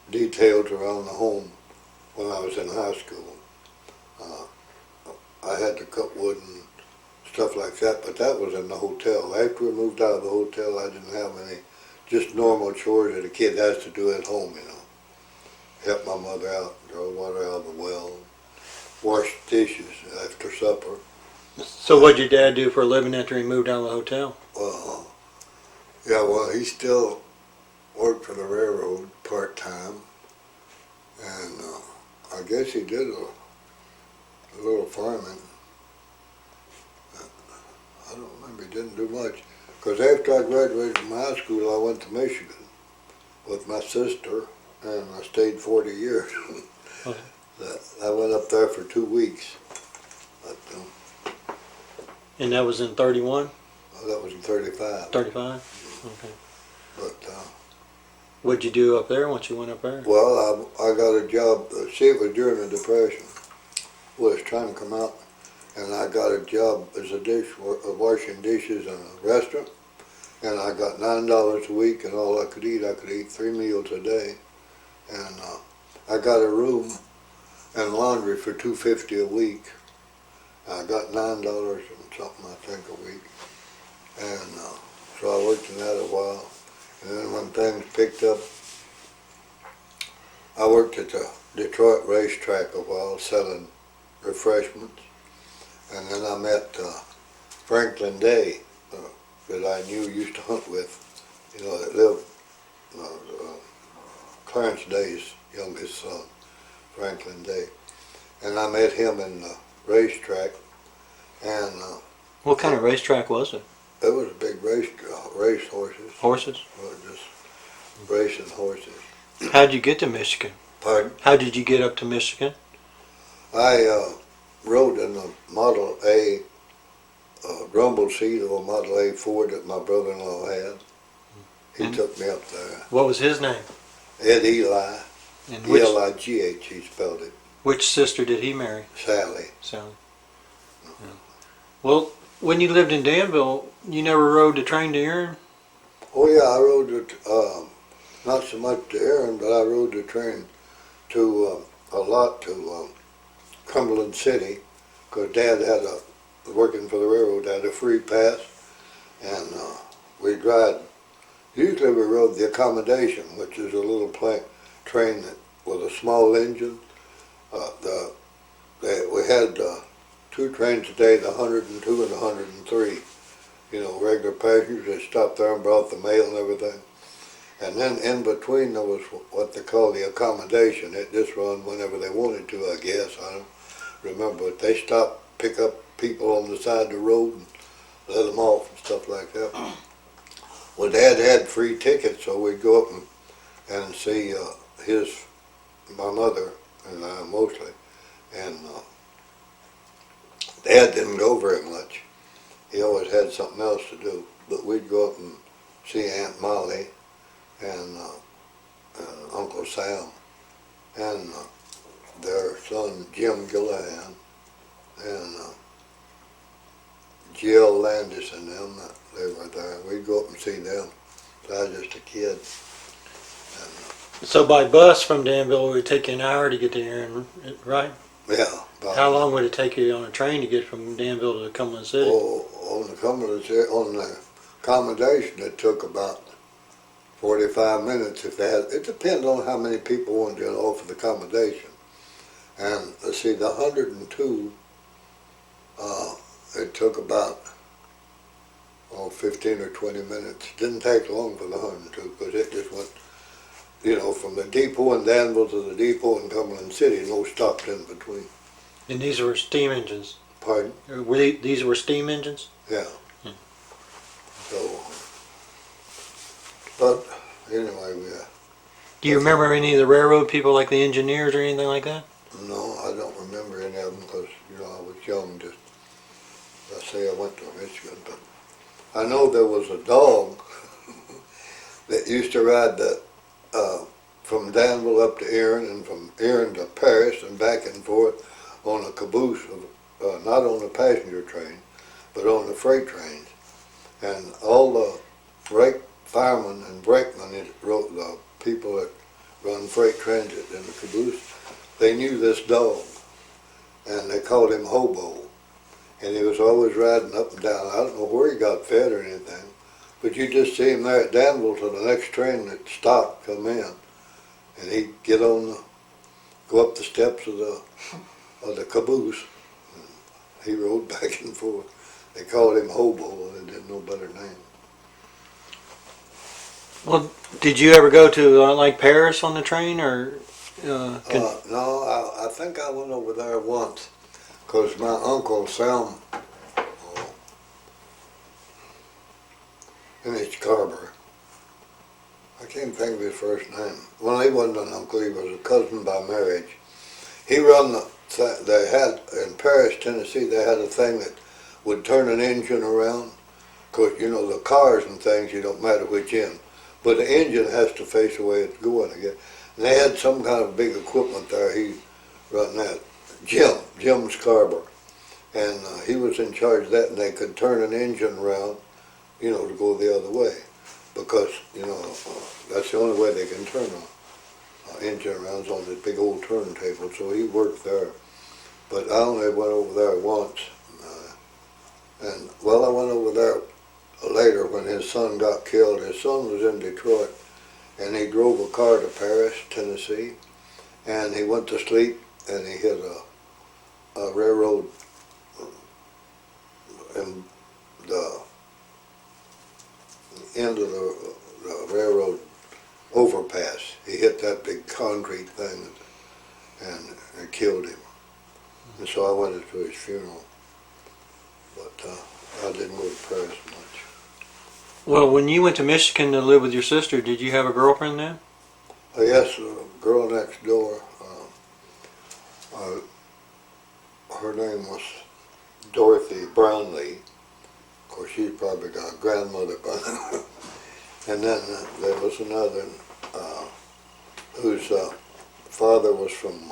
details around the home when I was in high school. I had to cut wood and stuff like that, but that was in the hotel. After we moved out of the hotel, I didn't have any just normal chores that a kid has to do at home, Help my mother out, draw water out of the well, wash dishes after supper. So what did your dad do for a living after he moved out of the hotel? Yeah, well, he still worked for the railroad part-time, and I guess he did a little farming. I don't remember, he didn't do much. Because after I graduated from high school, I went to Michigan with my sister, and I stayed 40 years. Okay. I went up there for 2 weeks. But, And that was in 31, that was in 35. 35? Okay. But, What'd you do up there once you went up there? well, I got a job, see, it was during the Depression. Was trying to come out, and I got a job as a washing dishes in a restaurant, and I got $9 a week, and all I could eat 3 meals a day, and I got a room and laundry for $2.50 a week. I got $9 and something, I think, a week, and so I worked in that a while, and then when things picked up, I worked at the Detroit racetrack a while selling refreshments, and then I met Franklin Day, that I knew used to hunt with, that lived, Clarence Day's youngest son, Franklin Day, and I met him in the racetrack, and What kind of racetrack was it? it was a big race horses. Horses? Well, just racing horses. How'd you get to Michigan? Pardon? How did you get up to Michigan? I rode in a Model A rumble seat of a Model A Ford that my brother-in-law had. He And- took me up there. What was his name? Ed Eli, And which, E-L-I-G-H, he spelled it. which sister did he marry? Sally. Sally. Yeah. Well, when you lived in Danville, you never rode the train to Erin? Oh yeah, I rode it, not so much to Erin, but I rode the train to a lot to Cumberland City, because Dad had working for the railroad, had a free pass, and we'd ride. Usually we rode the accommodation, which is a little train with a small engine, We had two trains a day, the 102 and the 103. You know, regular passengers. They stopped there and brought the mail and everything. And then in between there was what they call the accommodation. It just run whenever they wanted to, I guess. I don't remember. But they stopped, pick up people on the side of the road and let them off and stuff like that. Well, Dad had free tickets, so we'd go up and see my mother and I mostly. And Dad didn't go very much. He always had something else to do. But we'd go up and see Aunt Molly and Uncle Sam and their son Jim Gillahon and Jill Landis and them. They were there. We'd go up and see them. So I was just a kid. And, So by bus from Danville, it would take you an hour to get there, right? yeah. How long would it take you on a train to get from Danville to Cumberland City? Oh, on the accommodation, it took about 45 minutes. If they had, it depends on how many people wanted to offer the accommodation. And let's see, the 102, it took about 15 or 20 minutes. Didn't take long for the 102 because it just went, you know, from the depot in Danville to the depot in Cumberland City, no stops in between. And these were steam engines? Pardon? These were steam engines? Yeah. So, but anyway, Do you remember any of the railroad people, like the engineers or anything like that? no, I don't remember any of them because, you know, I was young. Just, I say I went to Michigan, but I know there was a dog that used to ride from Danville up to Erin and from Erin to Paris and back and forth on a caboose, not on the passenger train, but on the freight trains. And all the firemen and brakemen, the people that run freight transit in the caboose, they knew this dog, and they called him Hobo. And he was always riding up and down. I don't know where he got fed or anything, but you just see him there at Danville till the next train that stopped come in, and he'd go up the steps of the caboose. And he rode back and forth. They called him Hobo, and they didn't know better name. Well, did you ever go to like Paris on the train, or? No, I think I went over there once, because my uncle Sam, H. Carver, I can't think of his first name. Well, he wasn't an uncle, he was a cousin by marriage. He run they had, in Paris, Tennessee, they had a thing that would turn an engine around. Because, you know, the cars and things, you don't matter which end. But the engine has to face the way it's going again. And they had some kind of big equipment there. He run that. Jim Scarborough. And he was in charge of that, and they could turn an engine around, you know, to go the other way. Because, you know, that's the only way they can turn an engine around, is on this big old turntable. So he worked there. But I only went over there once. And, well, I went over there later when his son got killed. His son was in Detroit, and he drove a car to Paris, Tennessee, and he went to sleep, and he hit a railroad in the end of the railroad overpass. He hit that big concrete thing, and it killed him. And so I went to his funeral, but I didn't go to Paris much. Well, when you went to Michigan to live with your sister, did you have a girlfriend then? Yes, a girl next door. Her name was Dorothy Brownlee. Of course, she probably got a grandmother by now. And then there was another whose father was from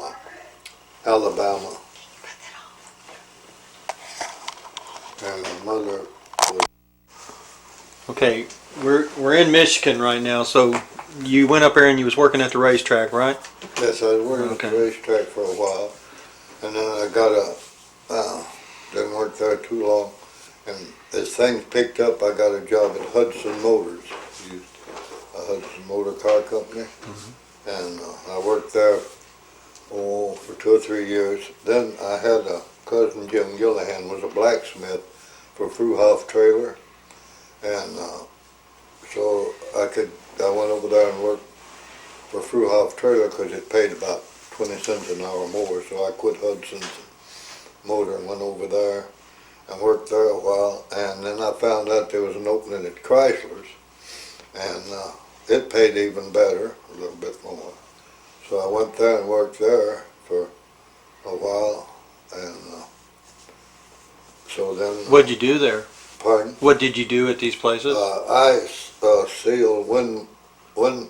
Alabama. And her mother was... Okay, we're in Michigan right now, so you went up there and you was working at the racetrack, right? Yes, I was working at the racetrack for a while. And then I didn't work there too long. And as things picked up, I got a job at Hudson Motors, a Hudson Motor Car Company. Mm-hmm. And I worked there for 2 or 3 years. Then I had a cousin, Jim Gillahon, was a blacksmith for Fruhoff Trailer, and so I went over there and worked for Fruhoff Trailer because it paid about 20 cents an hour more. So I quit Hudson's motor and went over there and worked there a while. And then I found out there was an opening at Chrysler's, and it paid even better, a little bit more. So I went there and worked there for a while, and so then. What'd you do there? Pardon? What did you do at these places? I sealed oh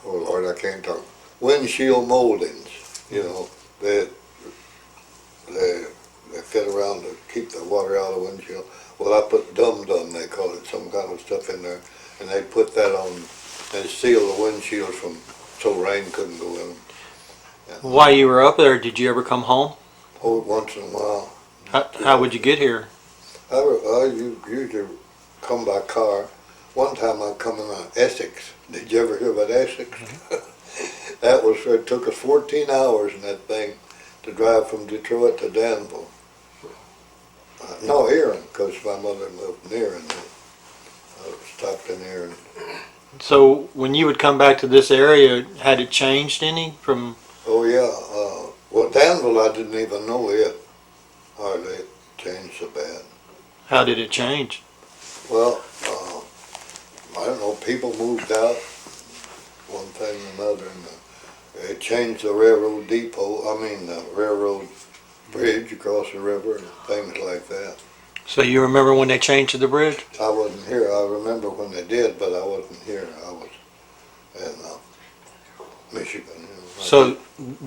Lord, I can't talk. Windshield moldings, you know, they fit around to keep the water out of the windshield. Well, I put dum-dum, they call it, some kind of stuff in there, and they put that on and seal the windshields so rain couldn't go in them. While you were up there, did you ever come home? Oh, once in a while. How would you get here? I usually come by car. One time I come in Essex. Did you ever hear about Essex? Mm-hmm. It took us 14 hours in that thing to drive from Detroit to Danville. No, Erin, because my mother lived near, and I stopped in Erin. So when you would come back to this area, had it changed any from? Oh yeah. Well, Danville, I didn't even know it. Hardly it changed so bad. How did it change? Well, I don't know. People moved out, one thing and another, and they changed the railroad depot. The railroad bridge across the river and things like that. So you remember when they changed the bridge? I wasn't here. I remember when they did, but I wasn't here. I was in Michigan. You know. So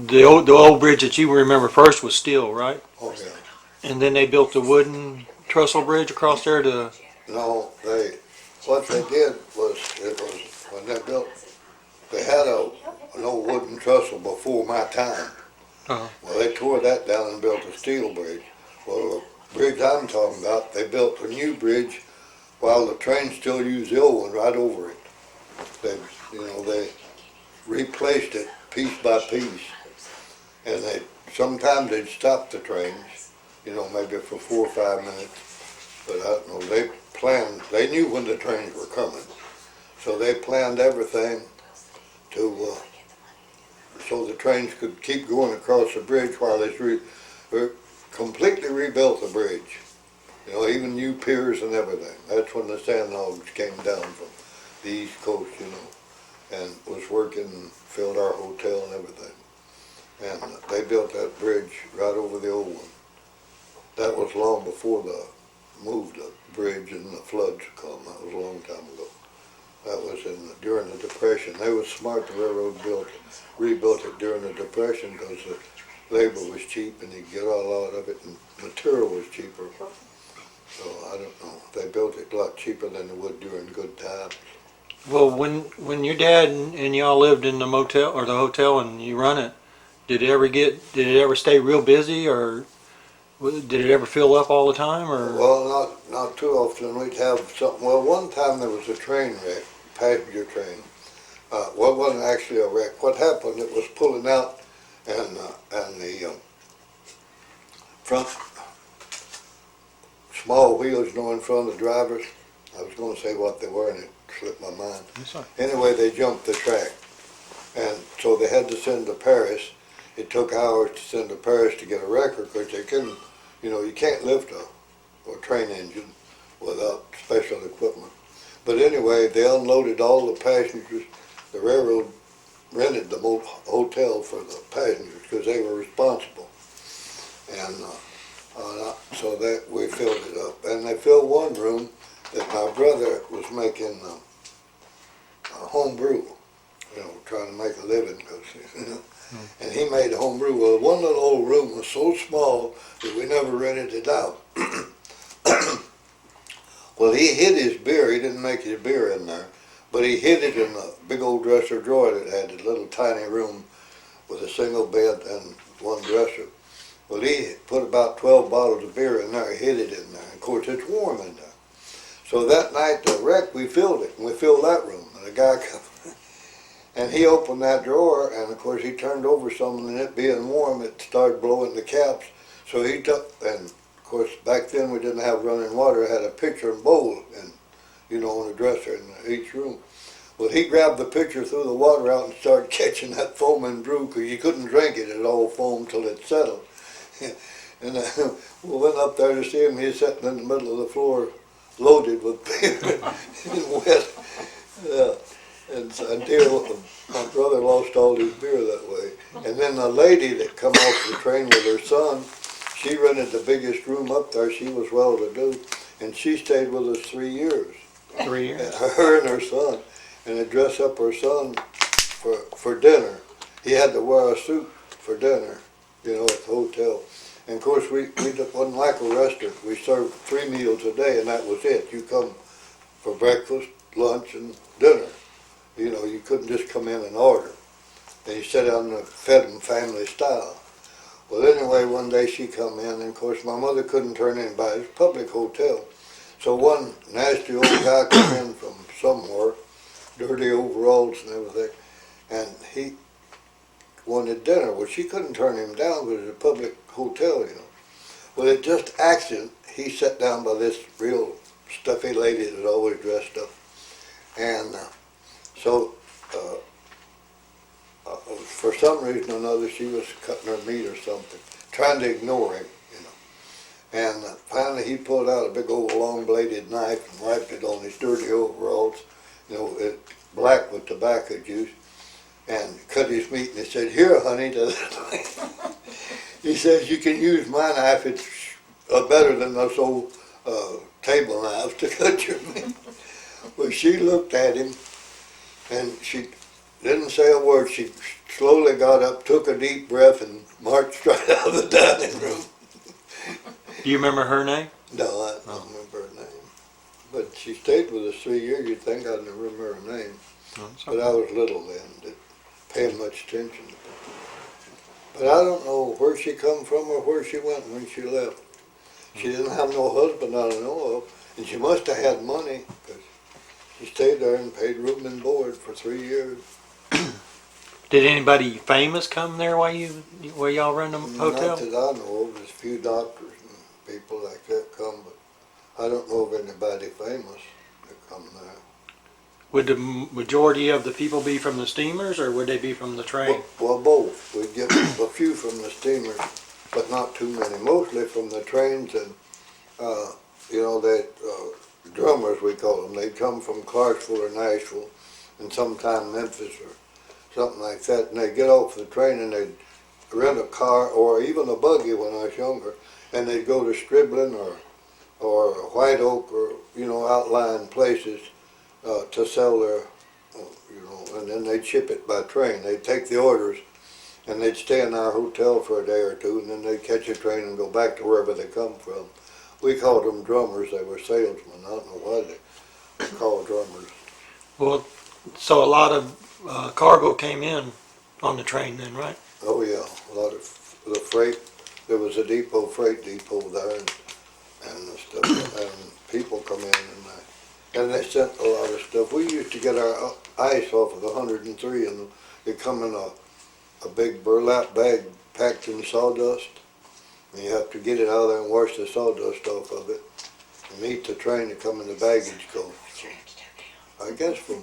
the old bridge that you remember first was steel, right? Oh yeah. And then they built the wooden trestle bridge across there to. No, what they did was when they built. They had an old wooden trestle before my time. Uh-huh. Well, they tore that down and built a steel bridge. Well, the bridge I'm talking about, they built a new bridge while the train still used the old one right over it. They replaced it piece by piece, and sometimes they'd stop the trains, maybe for 4 or 5 minutes. But I don't know. They knew when the trains were coming, so they planned everything so the trains could keep going across the bridge while they completely rebuilt the bridge. Even new piers and everything. That's when the sand hogs came down from the East Coast, and was working, filled our hotel and everything. And they built that bridge right over the old one. That was long before moved the bridge and the floods come. That was a long time ago. That was during the Depression. They were smart. The railroad rebuilt it during the Depression because the labor was cheap and you could get a lot of it, and material was cheaper. So I don't know. They built it a lot cheaper than they would during good times. Well, when your dad and y'all lived in the motel or the hotel and you run it, did it ever stay real busy, or did it ever fill up all the time, or? Well, not too often. We'd have something. Well, one time there was a train wreck, passenger train. Well, it wasn't actually a wreck. What happened? It was pulling out, and the front small wheels, in front of the drivers. I was going to say what they were, and it slipped my mind. Anyway, they jumped the track, and so they had to send to Paris. It took hours to send to Paris to get a record because they couldn't, you can't lift a train engine without special equipment. But anyway, they unloaded all the passengers. The railroad rented the hotel for the passengers because they were responsible. And so that we filled it up. And they filled one room that my brother was making home brew, trying to make a living because, and he made home brew. Well, one little old room was so small that we never rented it out. Well, he hid his beer. He didn't make his beer in there, but he hid it in the big old dresser drawer that had a little tiny room with a single bed and one dresser. Well, he put about 12 bottles of beer in there, hid it in there. Of course, it's warm in there. So that night, the wreck, we filled it, and we filled that room. And the guy come, And he opened that drawer, and of course he turned over something, and it being warm, it started blowing the caps. So he took, and of course back then we didn't have running water. I had a pitcher and bowl, and on a dresser in each room. Well, he grabbed the pitcher, threw the water out, and started catching that foam and brew, because you couldn't drink it. It all foamed till it settled. And we went up there to see him. He's sitting in the middle of the floor, loaded with beer and wet. And so my brother lost all his beer that way. And then the lady that come off the train with her son, she rented the biggest room up there. She was well-to-do, and she stayed with us 3 years. 3 years? Her and her son, and they dressed up her son for dinner. He had to wear a suit for dinner, at the hotel. And of course, we wasn't like a restaurant. We served 3 meals a day, and that was it. You come for breakfast, lunch, and dinner. You couldn't just come in and order. And you sat down and fed them family style. Well, anyway, one day she come in, and of course my mother couldn't turn anybody. It was a public hotel. So one nasty old guy come in from somewhere, dirty overalls and everything, and he wanted dinner. Well, she couldn't turn him down because it's a public hotel, Well, it just accident, he sat down by this real stuffy lady that was always dressed up. And so for some reason or another, she was cutting her meat or something, trying to ignore him, And finally, he pulled out a big old long-bladed knife and wiped it on his dirty overalls, it black with tobacco juice, and cut his meat. And he said, "Here, honey," he says, "you can use my knife. It's better than those old table knives to cut your meat." Well, she looked at him, and she didn't say a word. She slowly got up, took a deep breath, and marched right out of the dining room. Do you remember her name? No, I don't remember her name. But she stayed with us 3 years. You'd think I'd never remember her name. But I was little then, didn't pay much attention. But I don't know where she come from or where she went when she left. She didn't have no husband I know of, and she must have had money, because she stayed there and paid room and board for 3 years. Did anybody famous come there while y'all run the hotel? Not that I know of. There's a few doctors and people like that come, but I don't know of anybody famous that come there. Would the majority of the people be from the steamers, or would they be from the train? Well, both. We'd get a few from the steamers, but not too many. Mostly from the trains, and drummers, we call them. They'd come from Clarksville or Nashville, and sometime Memphis or something like that. And they'd get off the train and they'd rent a car or even a buggy when I was younger, and they'd go to Striblin or White Oak or outlying places to sell their, and then they'd ship it by train. They'd take the orders, and they'd stay in our hotel for a day or two, and then they'd catch a train and go back to wherever they come from. We called them drummers. They were salesmen. I don't know why they were called drummers. Well, so a lot of cargo came in on the train then, right? Oh yeah, a lot of the freight. There was a freight depot there, and the stuff, and people come in, and they sent a lot of stuff. We used to get our ice off of the 103, and it come in a big burlap bag packed in sawdust, and you have to get it out of there and wash the sawdust off of it, and meet the train to come in the baggage coach. I guess I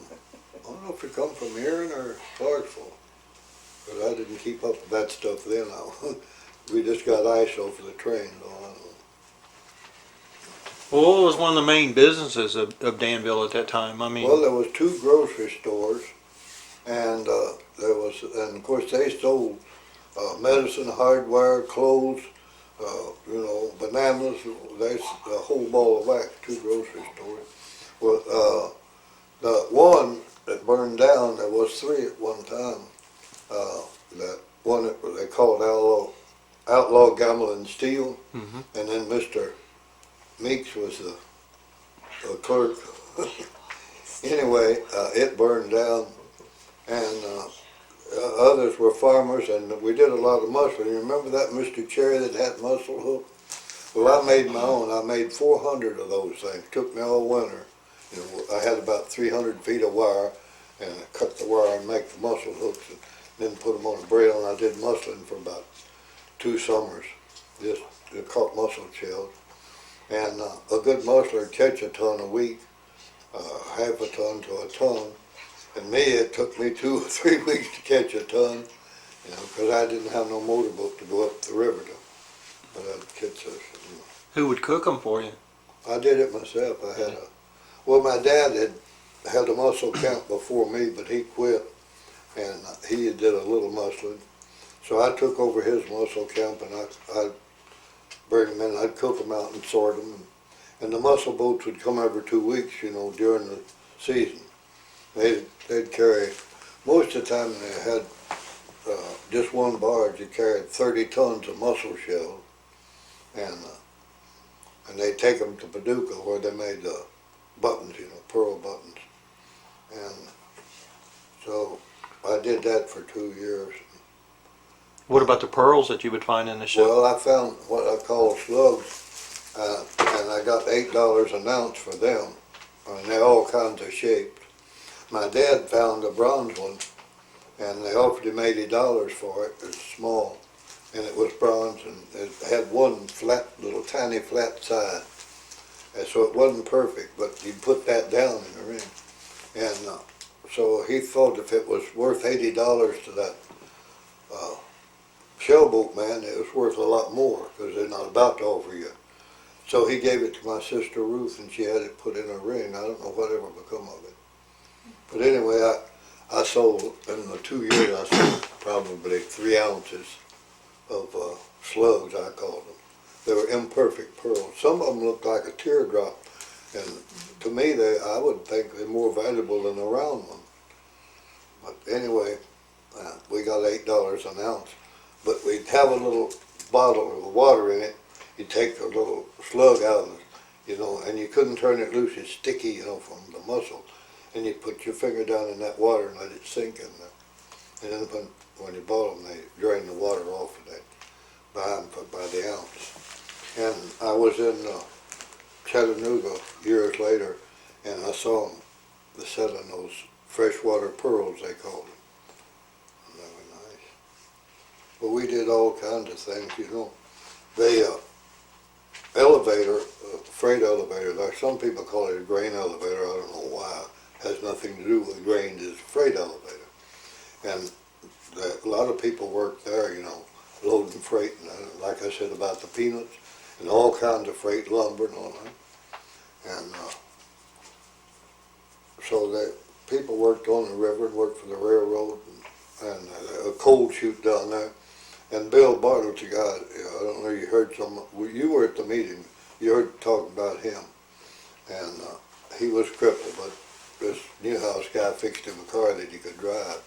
don't know if it come from Erin or Clarksville, but I didn't keep up with that stuff then. We just got ice off of the train. Well, what was one of the main businesses of Danville at that time? I mean, well, there was 2 grocery stores, and and of course they sold medicine, hardware, clothes, bananas. There's a whole ball of wax. 2 grocery stores. Well, the one that burned down, there was 3 at one time. That one that they called Outlaw Gamble and Steel, and then Mr. Meeks was the clerk. Anyway, it burned down, and others were farmers, and we did a lot of muscle. You remember that Mr. Cherry that had muscle hook? Well, I made my own. I made 400 of those things. Took me all winter. I had about 300 feet of wire, and I cut the wire and make the mussel hooks, and then put them on a braille. And I did musseling for about 2 summers, just caught mussel shells. And a good mussler would catch a ton a week, half a ton to a ton. And me, it took me 2 or 3 weeks to catch a ton, you know, because I didn't have no motorboat to go up the river to. But I'd catch those. You know. Who would cook them for you? I did it myself. Well, my dad had held a mussel camp before me, but he quit, and he did a little mussling. So I took over his mussel camp, and I'd bring them in. I'd cook them out and sort them, and the mussel boats would come every 2 weeks, you know, during the season. They'd carry, most of the time they had just one barge that carried 30 tons of mussel shells, and they'd take them to Paducah where they made buttons, you know, pearl buttons. And so I did that for 2 years. What about the pearls that you would find in the shell? Well, I found what I call slugs, and I got $8 an ounce for them, and they're all kinds of shapes. My dad found a bronze one, and they offered him $80 for it. It was small, and it was bronze, and it had one flat, little tiny flat side. And so it wasn't perfect, but you put that down in the ring. And so he thought if it was worth $80 to that shellboat man, it was worth a lot more, because they're not about to offer you. So he gave it to my sister Ruth, and she had it put in her ring. I don't know whatever become of it. But anyway, I sold, in the 2 years, I sold probably 3 ounces of slugs, I called them. They were imperfect pearls. Some of them looked like a teardrop, and to me, I would think they're more valuable than a round one. But anyway, we got $8 an ounce. But we'd have a little bottle of water in it. You'd take a little slug out of it, you know, and you couldn't turn it loose. It's sticky, you know, from the mussel. And you put your finger down in that water and let it sink in there. And then when you bought them, they drain the water off and they buy them by the ounce. And I was in Chattanooga years later, and I saw them selling those freshwater pearls, they called them. And they were nice. But we did all kinds of things, you know. The elevator, freight elevator, like some people call it a grain elevator, I don't know why. Has nothing to do with grain, it's a freight elevator. And a lot of people work there, you know, loading freight, and like I said about the peanuts, and all kinds of freight, lumber and all that. And so the people worked on the river and worked for the railroad, and a coal chute down there. And Bill Bartlett's a guy, I don't know, you heard you were at the meeting, you heard talking about him. And he was crippled, but this Newhouse guy fixed him a car that he could drive.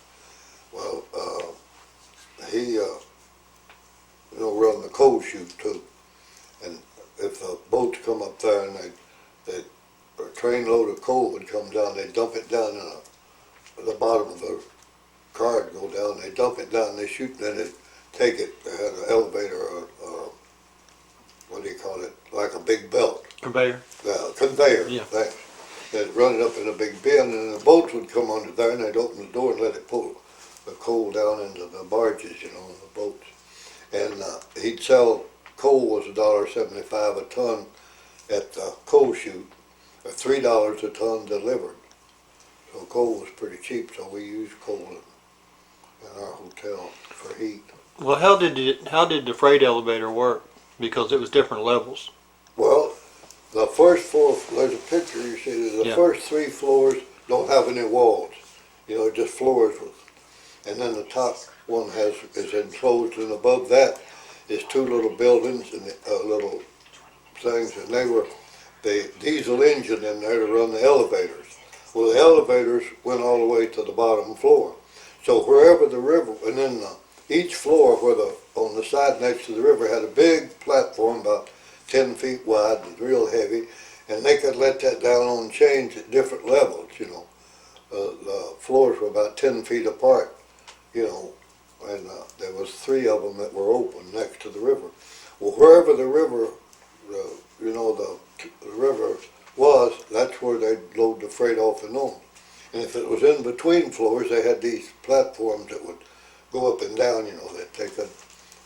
Well, he, you know, run the coal chute too. And if the boats come up there and a train load of coal would come down, they'd dump it down in the bottom of the car would go down, they dump it down, they shoot, and then they'd take it. They had an elevator, what do you call it, like a big belt. Conveyor. Conveyor, yeah. Thanks. They'd run it up in a big bin, and the boats would come under there, and they'd open the door and let it pull the coal down into the barges, you know, the boats. And he'd sell, coal was $1.75 a ton at the coal chute, or $3 a ton delivered. So coal was pretty cheap, so we used coal in our hotel for heat. Well, how did the freight elevator work? Because it was different levels. Well, the first floor, there's a picture you see, the first 3 floors don't have any walls, you know, just floors. And then the top one is enclosed, and above that is 2 little buildings and little things, and they were the diesel engine in there to run the elevators. Well, the elevators went all the way to the bottom floor. So wherever the river, and then each floor on the side next to the river had a big platform about 10 feet wide and real heavy, and they could let that down on chains at different levels, you know. The floors were about 10 feet apart, you know, and there was 3 of them that were open next to the river. Well, wherever the river, the river was, that's where they'd load the freight off and on. And if it was in between floors, they had these platforms that would go up and down, that they could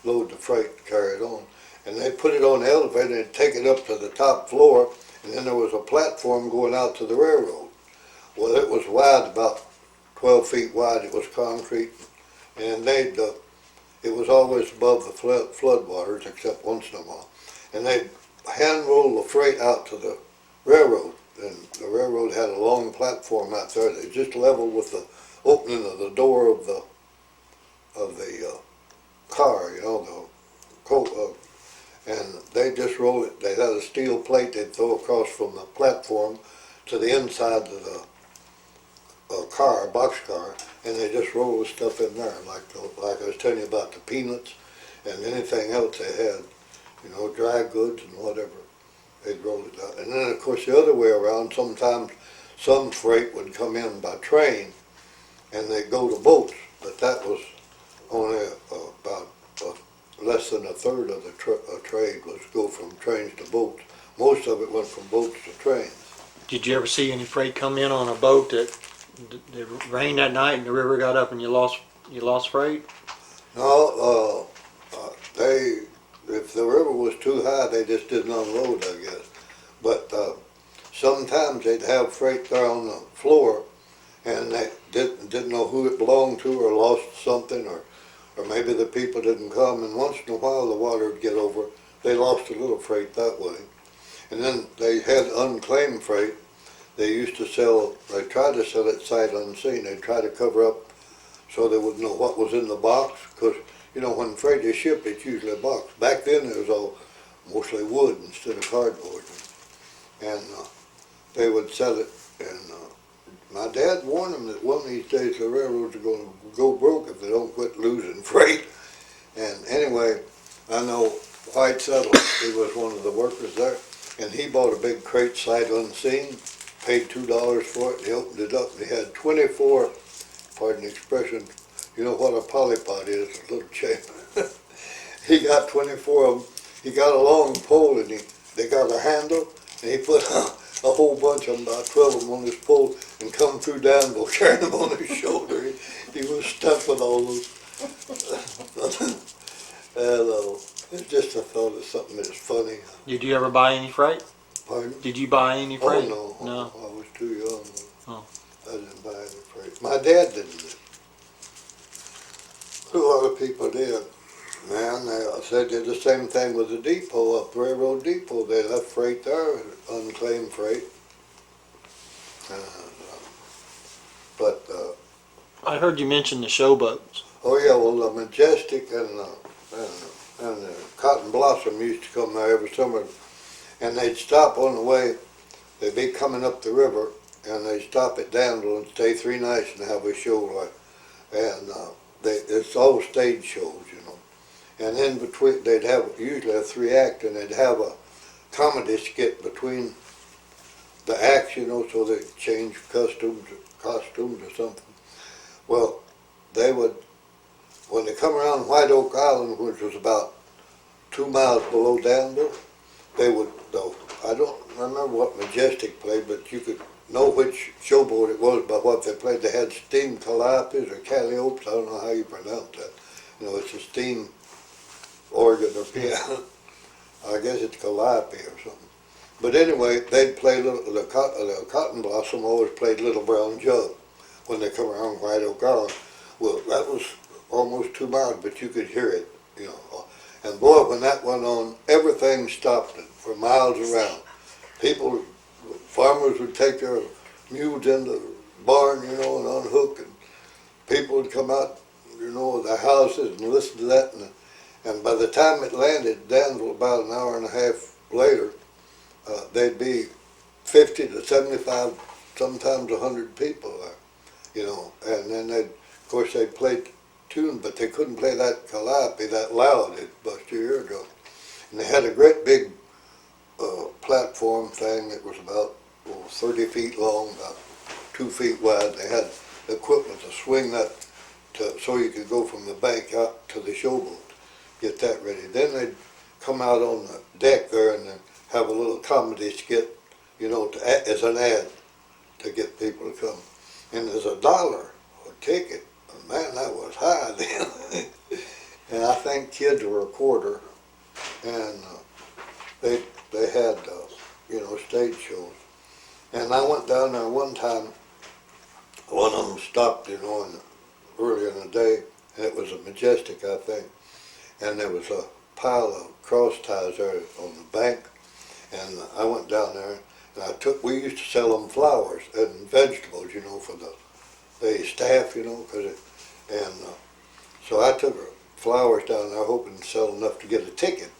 load the freight and carry it on. And they put it on the elevator and take it up to the top floor, and then there was a platform going out to the railroad. Well, it was wide, about 12 feet wide. It was concrete, and it was always above the flood waters, except once in a while. And they'd hand roll the freight out to the railroad, and the railroad had a long platform out there that just leveled with the opening of the door of the car, and they just rolled it. They had a steel plate they'd throw across from the platform to the inside of the car, boxcar, and they just rolled the stuff in there, like I was telling you about the peanuts and anything else they had, dry goods and whatever. They'd roll it out. And then, of course, the other way around, sometimes some freight would come in by train, and they'd go to boats, but that was only about less than a third of the trade was go from trains to boats. Most of it went from boats to trains. Did you ever see any freight come in on a boat that it rained that night and the river got up and you lost freight? No, if the river was too high, they just didn't unload, I guess. But sometimes they'd have freight there on the floor, and they didn't know who it belonged to, or lost something, or maybe the people didn't come. And once in a while, the water would get over. They lost a little freight that way. And then they had unclaimed freight. They tried to sell it sight unseen. They'd try to cover up so they wouldn't know what was in the box, because, when freight is shipped, it's usually a box. Back then, it was all mostly wood instead of cardboard. And they would sell it, and my dad warned them that one of these days the railroads are going to go broke if they don't quit losing freight. And anyway, I know White Settle, he was one of the workers there, and he bought a big crate sight unseen, paid $2 for it, and he opened it up, and he had 24, pardon the expression, you know what a polypod is, a little chamber. He got 24 of them. He got a long pole, and they got a handle, and he put a whole bunch of them, about 12 of them on his pole, and come through Danville, carrying them on his shoulder. He was stuck with all those. It's just a thought of something that's funny. Did you ever buy any freight? Pardon? Did you buy any freight? Oh, no. No. I was too young. Oh. I didn't buy any freight. My dad didn't. A lot of people did. Man, they said did the same thing with the depot, up Railroad Depot. They left freight there, unclaimed freight. I heard you mention the Showboats. Oh yeah, well the Majestic and the Cotton Blossom used to come there every summer, and they'd stop on the way. They'd be coming up the river, and they'd stop at Danville and stay 3 nights and have a show. It's all stage shows, And in between, they'd have usually a 3-act, and they'd have a comedy skit between the acts, so they'd change costumes or something. Well, they would, when they come around White Oak Island, which was about 2 miles below Danville, they would, I don't remember what Majestic played, but you could know which showboat it was by what they played. They had steam calipers or calliopes, I don't know how you pronounce that. It's a steam organ or piano. I guess it's calliope or something. But anyway, they'd play the Cotton Blossom always played Little Brown Jug when they come around White Oak Island. Well, that was almost 2 miles, but you could hear it, And boy, when that went on, everything stopped for miles around. Farmers would take their mules in the barn, and unhook, and people would come out, of their houses and listen to that. And by the time it landed Danville, about an hour and a half later, they'd be 50 to 75, sometimes 100 people there, And then of course they played tune, but they couldn't play that calliope that loud. It bust your eardrum. And they had a great big platform thing that was about 30 feet long, about 2 feet wide. They had equipment to swing that so you could go from the bank out to the showboat, get that ready. Then they'd come out on the deck there and then have a little comedy skit, as an ad to get people to come. and there's $1 a ticket. Man, that was high then. And I think kids were a quarter, and they had stage shows. And I went down there one time. One of them stopped, early in the day, and it was a Majestic, I think, and there was a pile of cross ties there on the bank, and I went down there, and we used to sell them flowers and vegetables, for the staff, so I took flowers down there hoping to sell enough to get a ticket,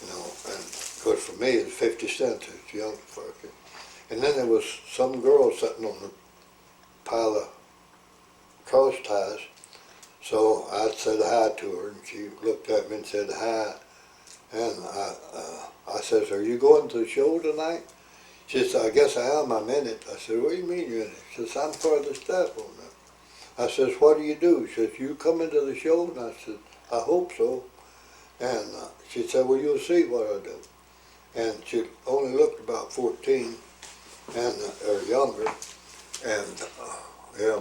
and of course for me it's 50 cents, it's young folk. And then there was some girl sitting on the pile of cross ties, so I said hi to her, and she looked at me and said hi, and I says, "Are you going to the show tonight?" She said, "I guess I am, I'm in it." I said, "What do you mean you're in it?" She says, "I'm part of the staff on that." I says, "What do you do?" She says, "You come into the show?" And I said, "I hope so." And she said, "Well, you'll see what I do." And she only looked about 14 or younger, and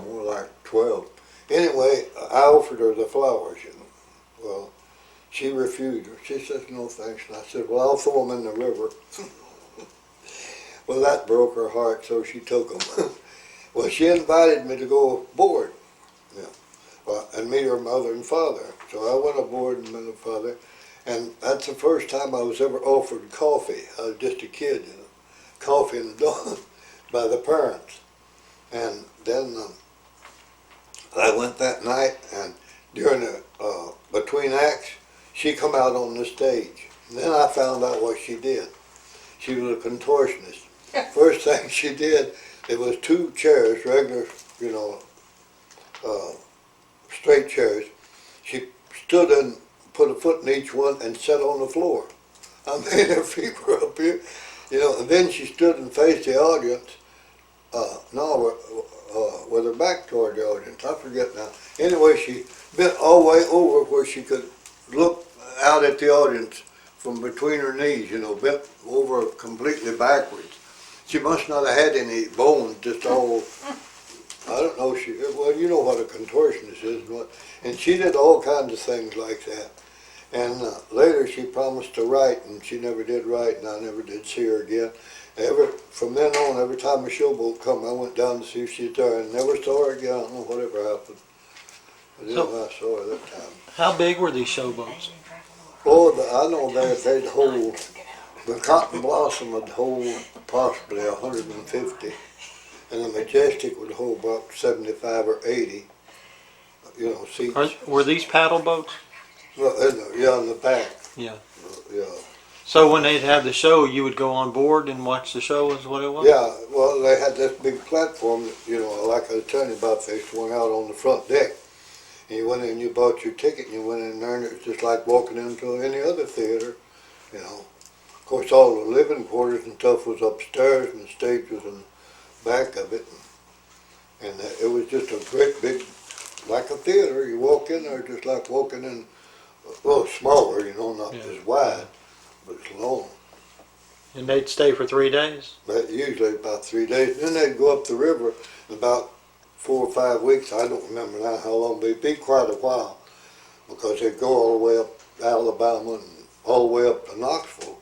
more like 12. Anyway, I offered her the flowers, Well, she refused. She says, "No thanks." And I said, "Well, I'll throw them in the river." Well, that broke her heart, so she took them. Well, she invited me to go aboard, and meet her mother and father. So I went aboard and met her father, and that's the first time I was ever offered coffee. I was just a kid, coffee in the dawn by the parents. And then I went that night, and during the between acts, she come out on the stage. And then I found out what she did. She was a contortionist. First thing she did, there was 2 chairs, regular, straight chairs. She stood and put a foot in each one and sat on the floor. I mean, her feet were up here, and then she stood and faced the audience. With her back toward the audience. I forget now. Anyway, she bent all the way over where she could look out at the audience from between her knees, bent over completely backwards. She must not have had any bones, just all, I don't know, well, you know what a contortionist is, and she did all kinds of things like that. And later she promised to write, and she never did write, and I never did see her again. From then on, every time a showboat come, I went down to see if she's there, and never saw her again. I don't know whatever happened. I saw her that time. How big were these showboats? Oh, I know they'd hold, the Cotton Blossom would hold possibly 150, and the Majestic would hold about 75 or 80, seats. Were these paddle boats? Well, in the back. Yeah. Yeah. So when they'd have the show, you would go on board and watch the show, is what it was? Yeah, well, they had this big platform, like I was telling you about, they swung out on the front deck. And you went in, you bought your ticket, and you went in there, and it was just like walking into any other theater, Of course, all the living quarters and stuff was upstairs, and the stage was in the back of it. And it was just a great big, like a theater. You walk in there just like walking in, well, smaller, not as wide. But it's long. And they'd stay for 3 days? But usually about 3 days. And then they'd go up the river in about 4 or 5 weeks. I don't remember now how long, but it'd be quite a while. Because they'd go all the way up Alabama and all the way up to Knoxville,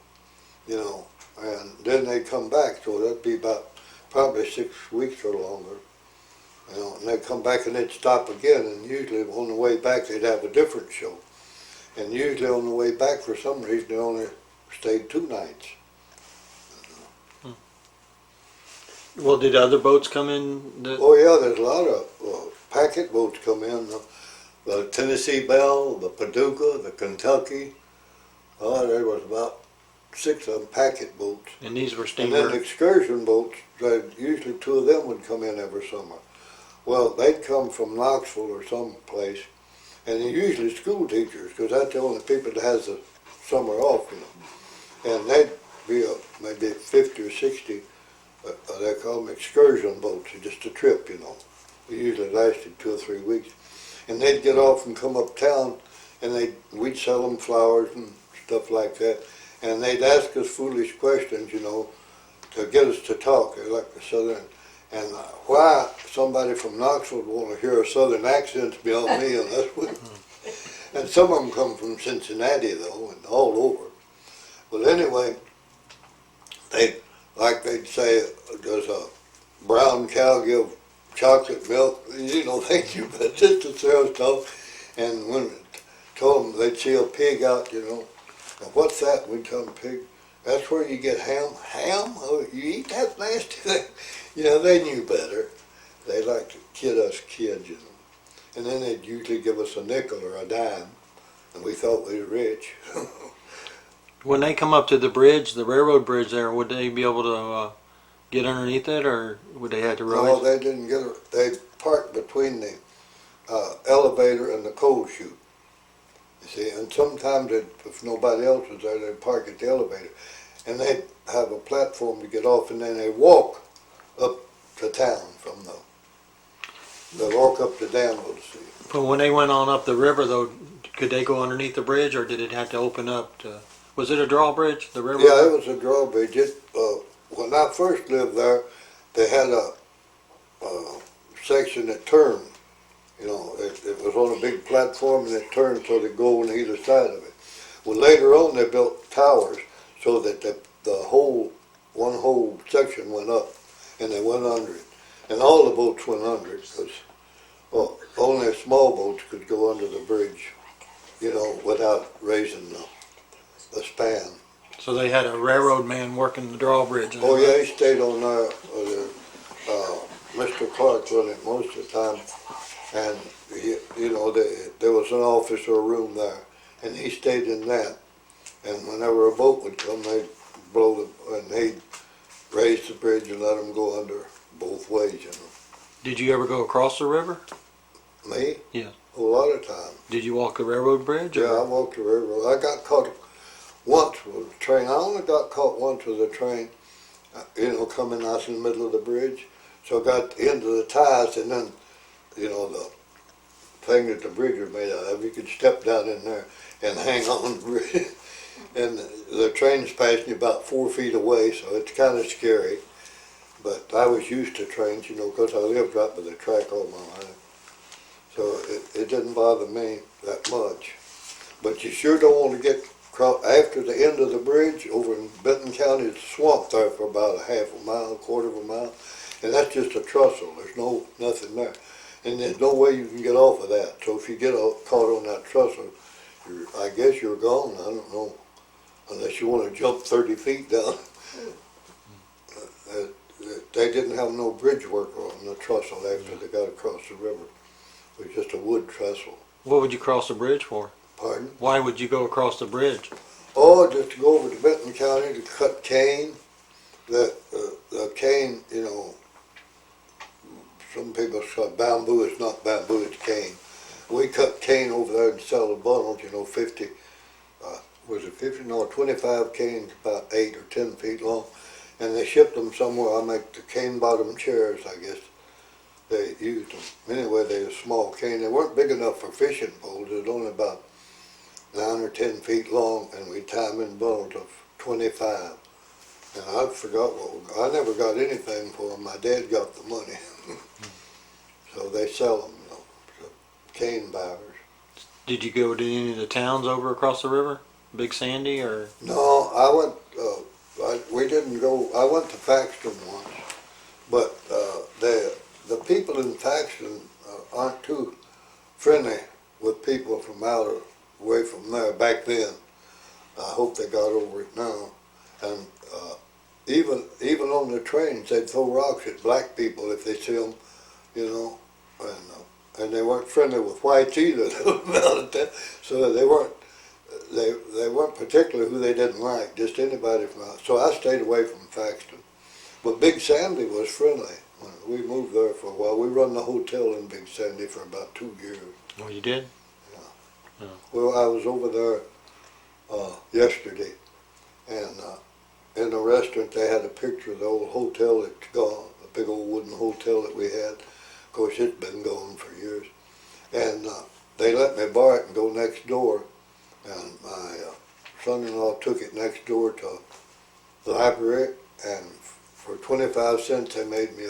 And then they'd come back, so that'd be about probably 6 weeks or longer. And they'd come back and they'd stop again. And usually on the way back they'd have a different show. And usually on the way back, for some reason, they only stayed 2 nights. Well, did other boats come in? Oh yeah, there's a lot of packet boats come in. The Tennessee Belle, the Paducah, the Kentucky. Oh, there was about 6 of them packet boats. And these were And steamer? then excursion boats, usually 2 of them would come in every summer. Well, they'd come from Knoxville or some place. And they're usually school teachers, because that's the only people that has the summer off, And they'd be maybe 50 or 60, they call them excursion boats, just a trip, They usually lasted 2 or 3 weeks. And they'd get off and come uptown, and we'd sell them flowers and stuff like that. And they'd ask us foolish questions, to get us to talk, like the Southern. And why somebody from Knoxville would want to hear a southern accent's beyond me, and that's what. And some of them come from Cincinnati though, and all over. But anyway, they'd say, does a brown cow give chocolate milk? You know, thank you, but just the sales talk. And when told them they'd see a pig out, you know, and what's that? We tell them pig. That's where you get ham. Ham? Oh, you eat that nasty thing? You know, they knew better. They liked to kid us kids, you know. And then they'd usually give us a nickel or a dime, and we thought we were rich. When they come up to the bridge, the railroad bridge there, would they be able to get underneath it, or would they have to No, raise? they didn't get it. They parked between the elevator and the coal chute. You see, and sometimes if nobody else was there, they'd park at the elevator. And they'd have a platform to get off, and then they'd walk up to town from they'd walk up to Danville to see. But when they went on up the river, though, could they go underneath the bridge, or did it have to open up to? Was it a drawbridge? The railroad? Yeah, it was a drawbridge. When I first lived there, they had a section that turned. You know, it was on a big platform, and it turned so they go on either side of it. Well, later on, they built towers so that one whole section went up, and they went under it. And all the boats went under it, because only small boats could go under the bridge, you know, without raising the span. So they had a railroad man working the drawbridge. Oh yeah, he stayed on there. Mr. Clark run it most of the time, and you know, there was an office or a room there, and he stayed in that. And whenever a boat would come, they'd and he'd raise the bridge and let them go under both ways, you know. Did you ever go across the river? Me? Yeah. A lot of times. Did you walk the railroad bridge? Yeah, I walked the railroad. I got caught once with a train. I only got caught once with a train, you know, coming out in the middle of the bridge. So I got into the ties, and then, you know, the thing that the bridge was made out of, you could step down in there and hang on the bridge. And the train's passing you about 4 feet away, so it's kind of scary. But I was used to trains, you know, because I lived right by the track all my life. So it didn't bother me that much. But you sure don't want to get after the end of the bridge over in Benton County. It's a swamp there for about a half a mile, quarter of a mile. And that's just a trestle. There's nothing there. And there's no way you can get off of that. So if you get caught on that trestle, I guess you're gone. I don't know. Unless you want to jump 30 feet down. They didn't have no bridge work on the trestle after they got across the river. It was just a wood trestle. What would you cross the bridge for? Pardon? Why would you go across the bridge? Oh, just to go over to Benton County to cut cane. The cane, you know, some people say bamboo. It's not bamboo, it's cane. We cut cane over there and sell the bundles, you know, 50, was it 50? No, 25 canes, about 8 or 10 feet long. And they shipped them somewhere. I make the cane bottom chairs, I guess. They used them. Anyway, they were small cane. They weren't big enough for fishing poles. It was only about 9 or 10 feet long, and we tie them in bundles of 25. And I forgot I never got anything for them. My dad got the money. So they sell them, you know, so cane buyers. Did you go to any of the towns over across the river? Big Sandy or? No, I went, we didn't go, I went to Faxton once, but the people in Faxton aren't too friendly with people from away from there back then. I hope they got over it now. And even on the trains, they'd throw rocks at black people if they see them, you know, and they weren't friendly with whites either. So they weren't particular who they didn't like, just anybody from out. So I stayed away from Faxton. But Big Sandy was friendly. We moved there for a while. We run the hotel in Big Sandy for about 2 years. Oh, you did? Yeah. Well, I was over there yesterday, and in the restaurant they had a picture of the old hotel that's gone, the big old wooden hotel that we had. Of course, it's been gone for years. And they let me borrow it and go next door. And my son-in-law took it next door to the library, and for 25 cents they made me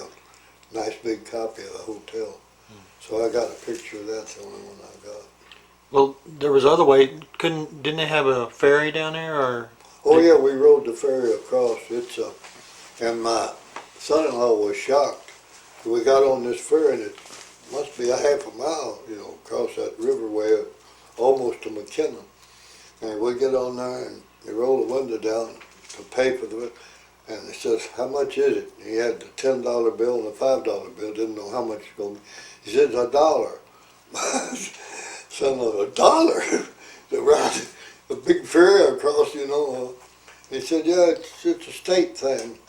nice big copy of the hotel. So I got a picture of that, the only one I got. Well, there was other way. Didn't they have a ferry down there, or? Oh yeah, we rode the ferry across. And my son-in-law was shocked. We got on this ferry and it must be a half a mile, across that riverway, almost to McKinnon. And we get on there and they roll the window down to pay for the, and he says, how much is it? He had the $10 bill and the $5 bill, didn't know how much it was going to be. He said, $1. Son of $1 to ride a big ferry across, He said, yeah, it's a state thing.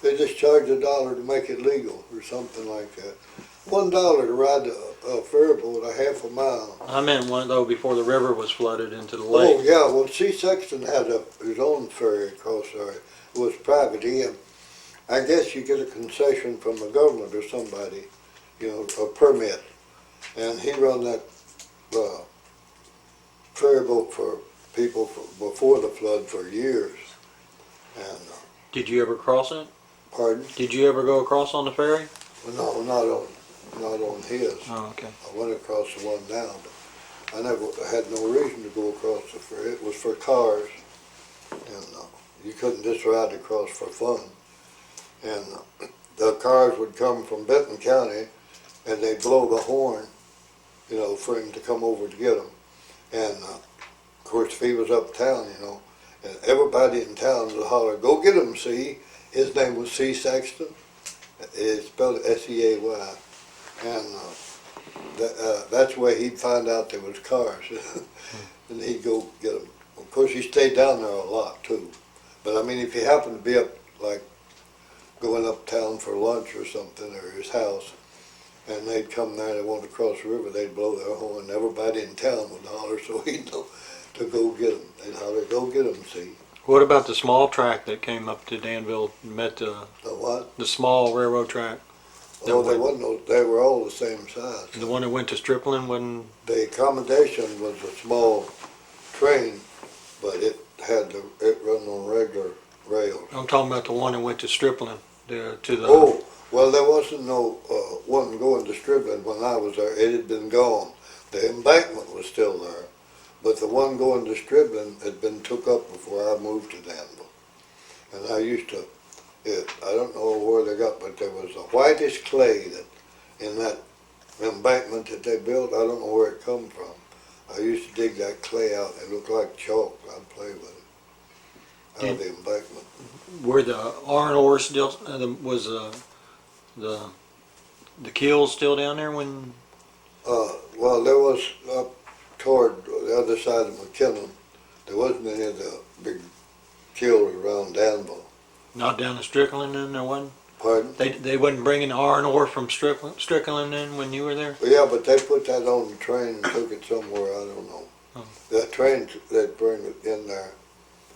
They just charge $1 to make it legal or something like that. $1 to ride a ferry boat a half a mile. I meant one though before the river was flooded into the lake. Oh yeah, well C. Sexton had his own ferry across there. It was private. I guess you get a concession from the government or somebody, a permit. And he run that ferry boat for people before the flood for years. And Did you ever cross it? pardon? Did you ever go across on the ferry? Well, no, not on his. Oh, okay. I went across the one down, but I never had no reason to go across the ferry. It was for cars, and you couldn't just ride across for fun. And the cars would come from Benton County, and they'd blow the horn, for him to come over to get them. And of course, if he was uptown, and everybody in town would holler, "Go get him, C." His name was C. Sexton. It's spelled S-E-A-Y. And that's where he'd find out there was cars. And he'd go get them. Of course, he stayed down there a lot, too. But, I mean, if he happened to be up, like, going uptown for lunch or something, or his house, and they'd come there and they wanted to cross the river, they'd blow their horn. Everybody in town would holler, so he'd know to go get them. They'd holler, "Go get them, see." What about the small track that came up to Danville, met The what? the small railroad track? Oh, they were all the same size. The one that went to Stripling wasn't? The accommodation was a small train, but it run on regular rails. I'm talking about the one that went to Stripling, to the. Oh, well, there wasn't no one going to Stripling when I was there. It had been gone. The embankment was still there, but the one going to Stripling had been took up before I moved to Danville. And I used to, I don't know where they got, but there was a whitish clay in that embankment that they built. I don't know where it come from. I used to dig that clay out. It looked like chalk. I'd play with it out of the embankment. Were the R&R still, was the kills still down there when? Well, there was up toward the other side of McKinnon. There wasn't any of the big kills around Danville. Not down to Strickland then, there wasn't? Pardon? They wasn't bringing R&R from Strickland then when you were there? Well, yeah, but they put that on the train and took it somewhere, I don't know. Oh. The train, they'd bring it in there,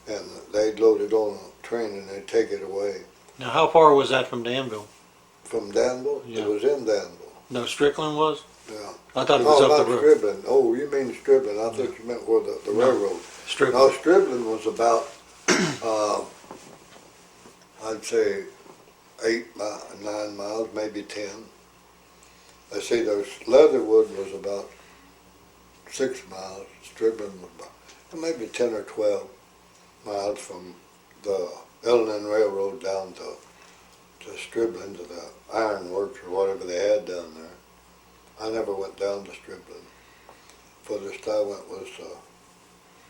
and they'd load it on a train and they'd take it away. Now, how far was that from Danville? From Danville? Yeah. It was in Danville. No, Strickland was? Yeah. I thought it was no, up the not road. Stribling. Oh, you mean Stribling. I thought you meant where the No. railroad. Strickland. No, Stribling was about, I'd say 9 miles, maybe 10. Let's see, there's Leatherwood was about 6 miles. Stribling was about maybe 10 or 12 miles from the L&N Railroad down to Stribling, to the ironworks or whatever they had down there. I never went down to Stribling. Furthest I went was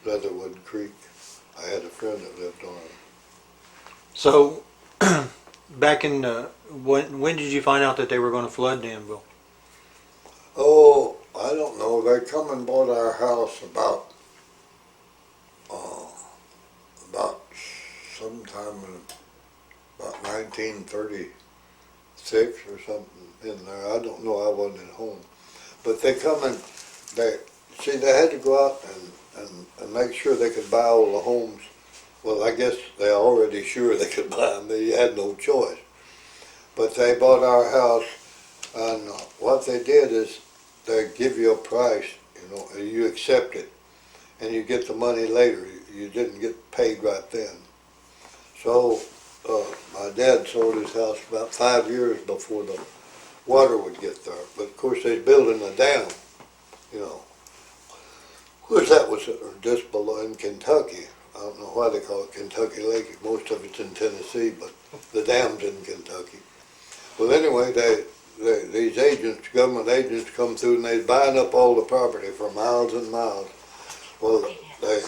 Leatherwood Creek. I had a friend that lived on it. So, back in, when did you find out that they were going to flood Danville? Oh, I don't know. They come and bought our house about sometime in about 1936 or something in there. I don't know. I wasn't at home. But they come and they had to go out and make sure they could buy all the homes. Well, I guess they're already sure they could buy them. They had no choice. But they bought our house, and what they did is they give you a price, and you accept it, and you get the money later. You didn't get paid right then. So my dad sold his house about 5 years before the water would get there. But of course, they're building a dam, you know. Of course, that was just below in Kentucky. I don't know why they call it Kentucky Lake. Most of it's in Tennessee, but the dam's in Kentucky. Well, anyway, these agents, government agents, come through and they're buying up all the property for miles and miles. Well, they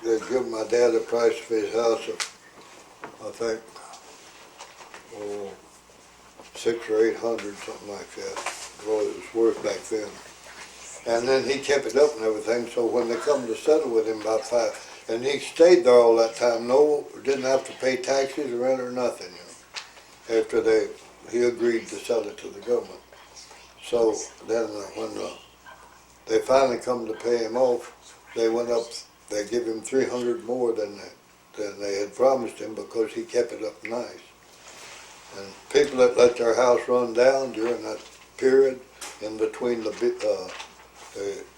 give my dad a price for his house of, I think, oh, 600 or 800, something like that. Well, it was worth back then. And then he kept it up and everything, so when they come to settle with him about and he stayed there all that time, didn't have to pay taxes or rent or nothing, you know, after he agreed to sell it to the government. So then when they finally come to pay him off, they went up, they give him 300 more than they had promised him because he kept it up nice. And people that let their house run down during that period in between the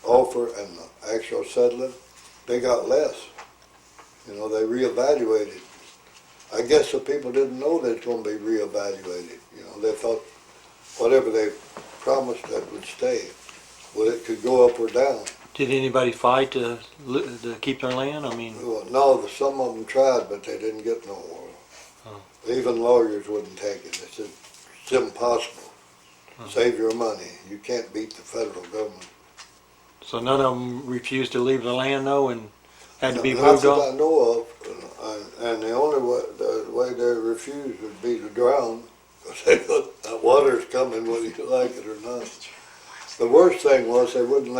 offer and the actual settling, they got less. You know, they reevaluated. I guess the people didn't know that it's going to be reevaluated. You know, they thought whatever they promised that would stay. Well, it could go up or down. Did anybody fight to keep their land? I mean, Well, no, some of them tried, but they didn't get no more. Oh. Even lawyers wouldn't take it. They said, it's impossible. Oh. Save your money. You can't beat the federal government. so none of them refused to leave the land though, and had to be Not moved that off. I know of, and the only way they refused would be to drown, because they thought that water's coming whether you like it or not. The worst thing was they wouldn't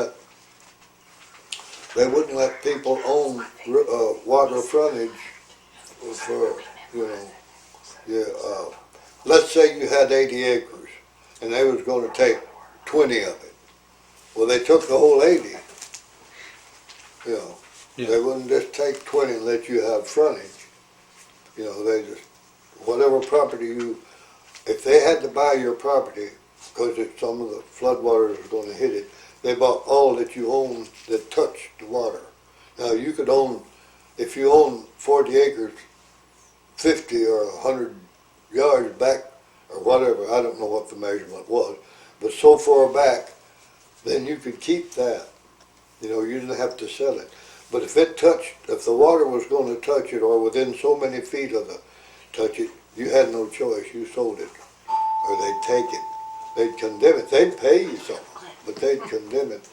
let people own water frontage for, you know, let's say you had 80 acres and they was going to take 20 of it. Well, they took the whole 80, you know. Yeah. They wouldn't just take 20 and let you have frontage. You know, they just, whatever property if they had to buy your property because some of the floodwaters were going to hit it, they bought all that you owned that touched the water. Now you could own, if you own 40 acres, 50 or 100 yards back or whatever, I don't know what the measurement was, but so far back, then you could keep that. You know, you didn't have to sell it. But if the water was going to touch it or within so many feet of touch it, you had no choice. You sold it. Or they'd take it. They'd condemn it. They'd pay you something, but they'd condemn it.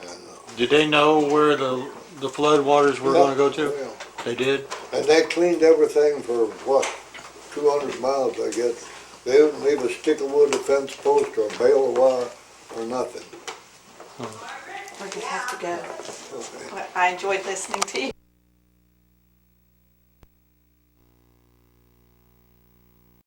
And, Did they know where the flood waters were going to go to? Yeah. They did? And they cleaned everything for, 200 miles, I guess. They didn't leave a stick of wood, a fence post, or a bale of wire, or nothing. We're gonna have to go. Okay. I enjoyed listening to you.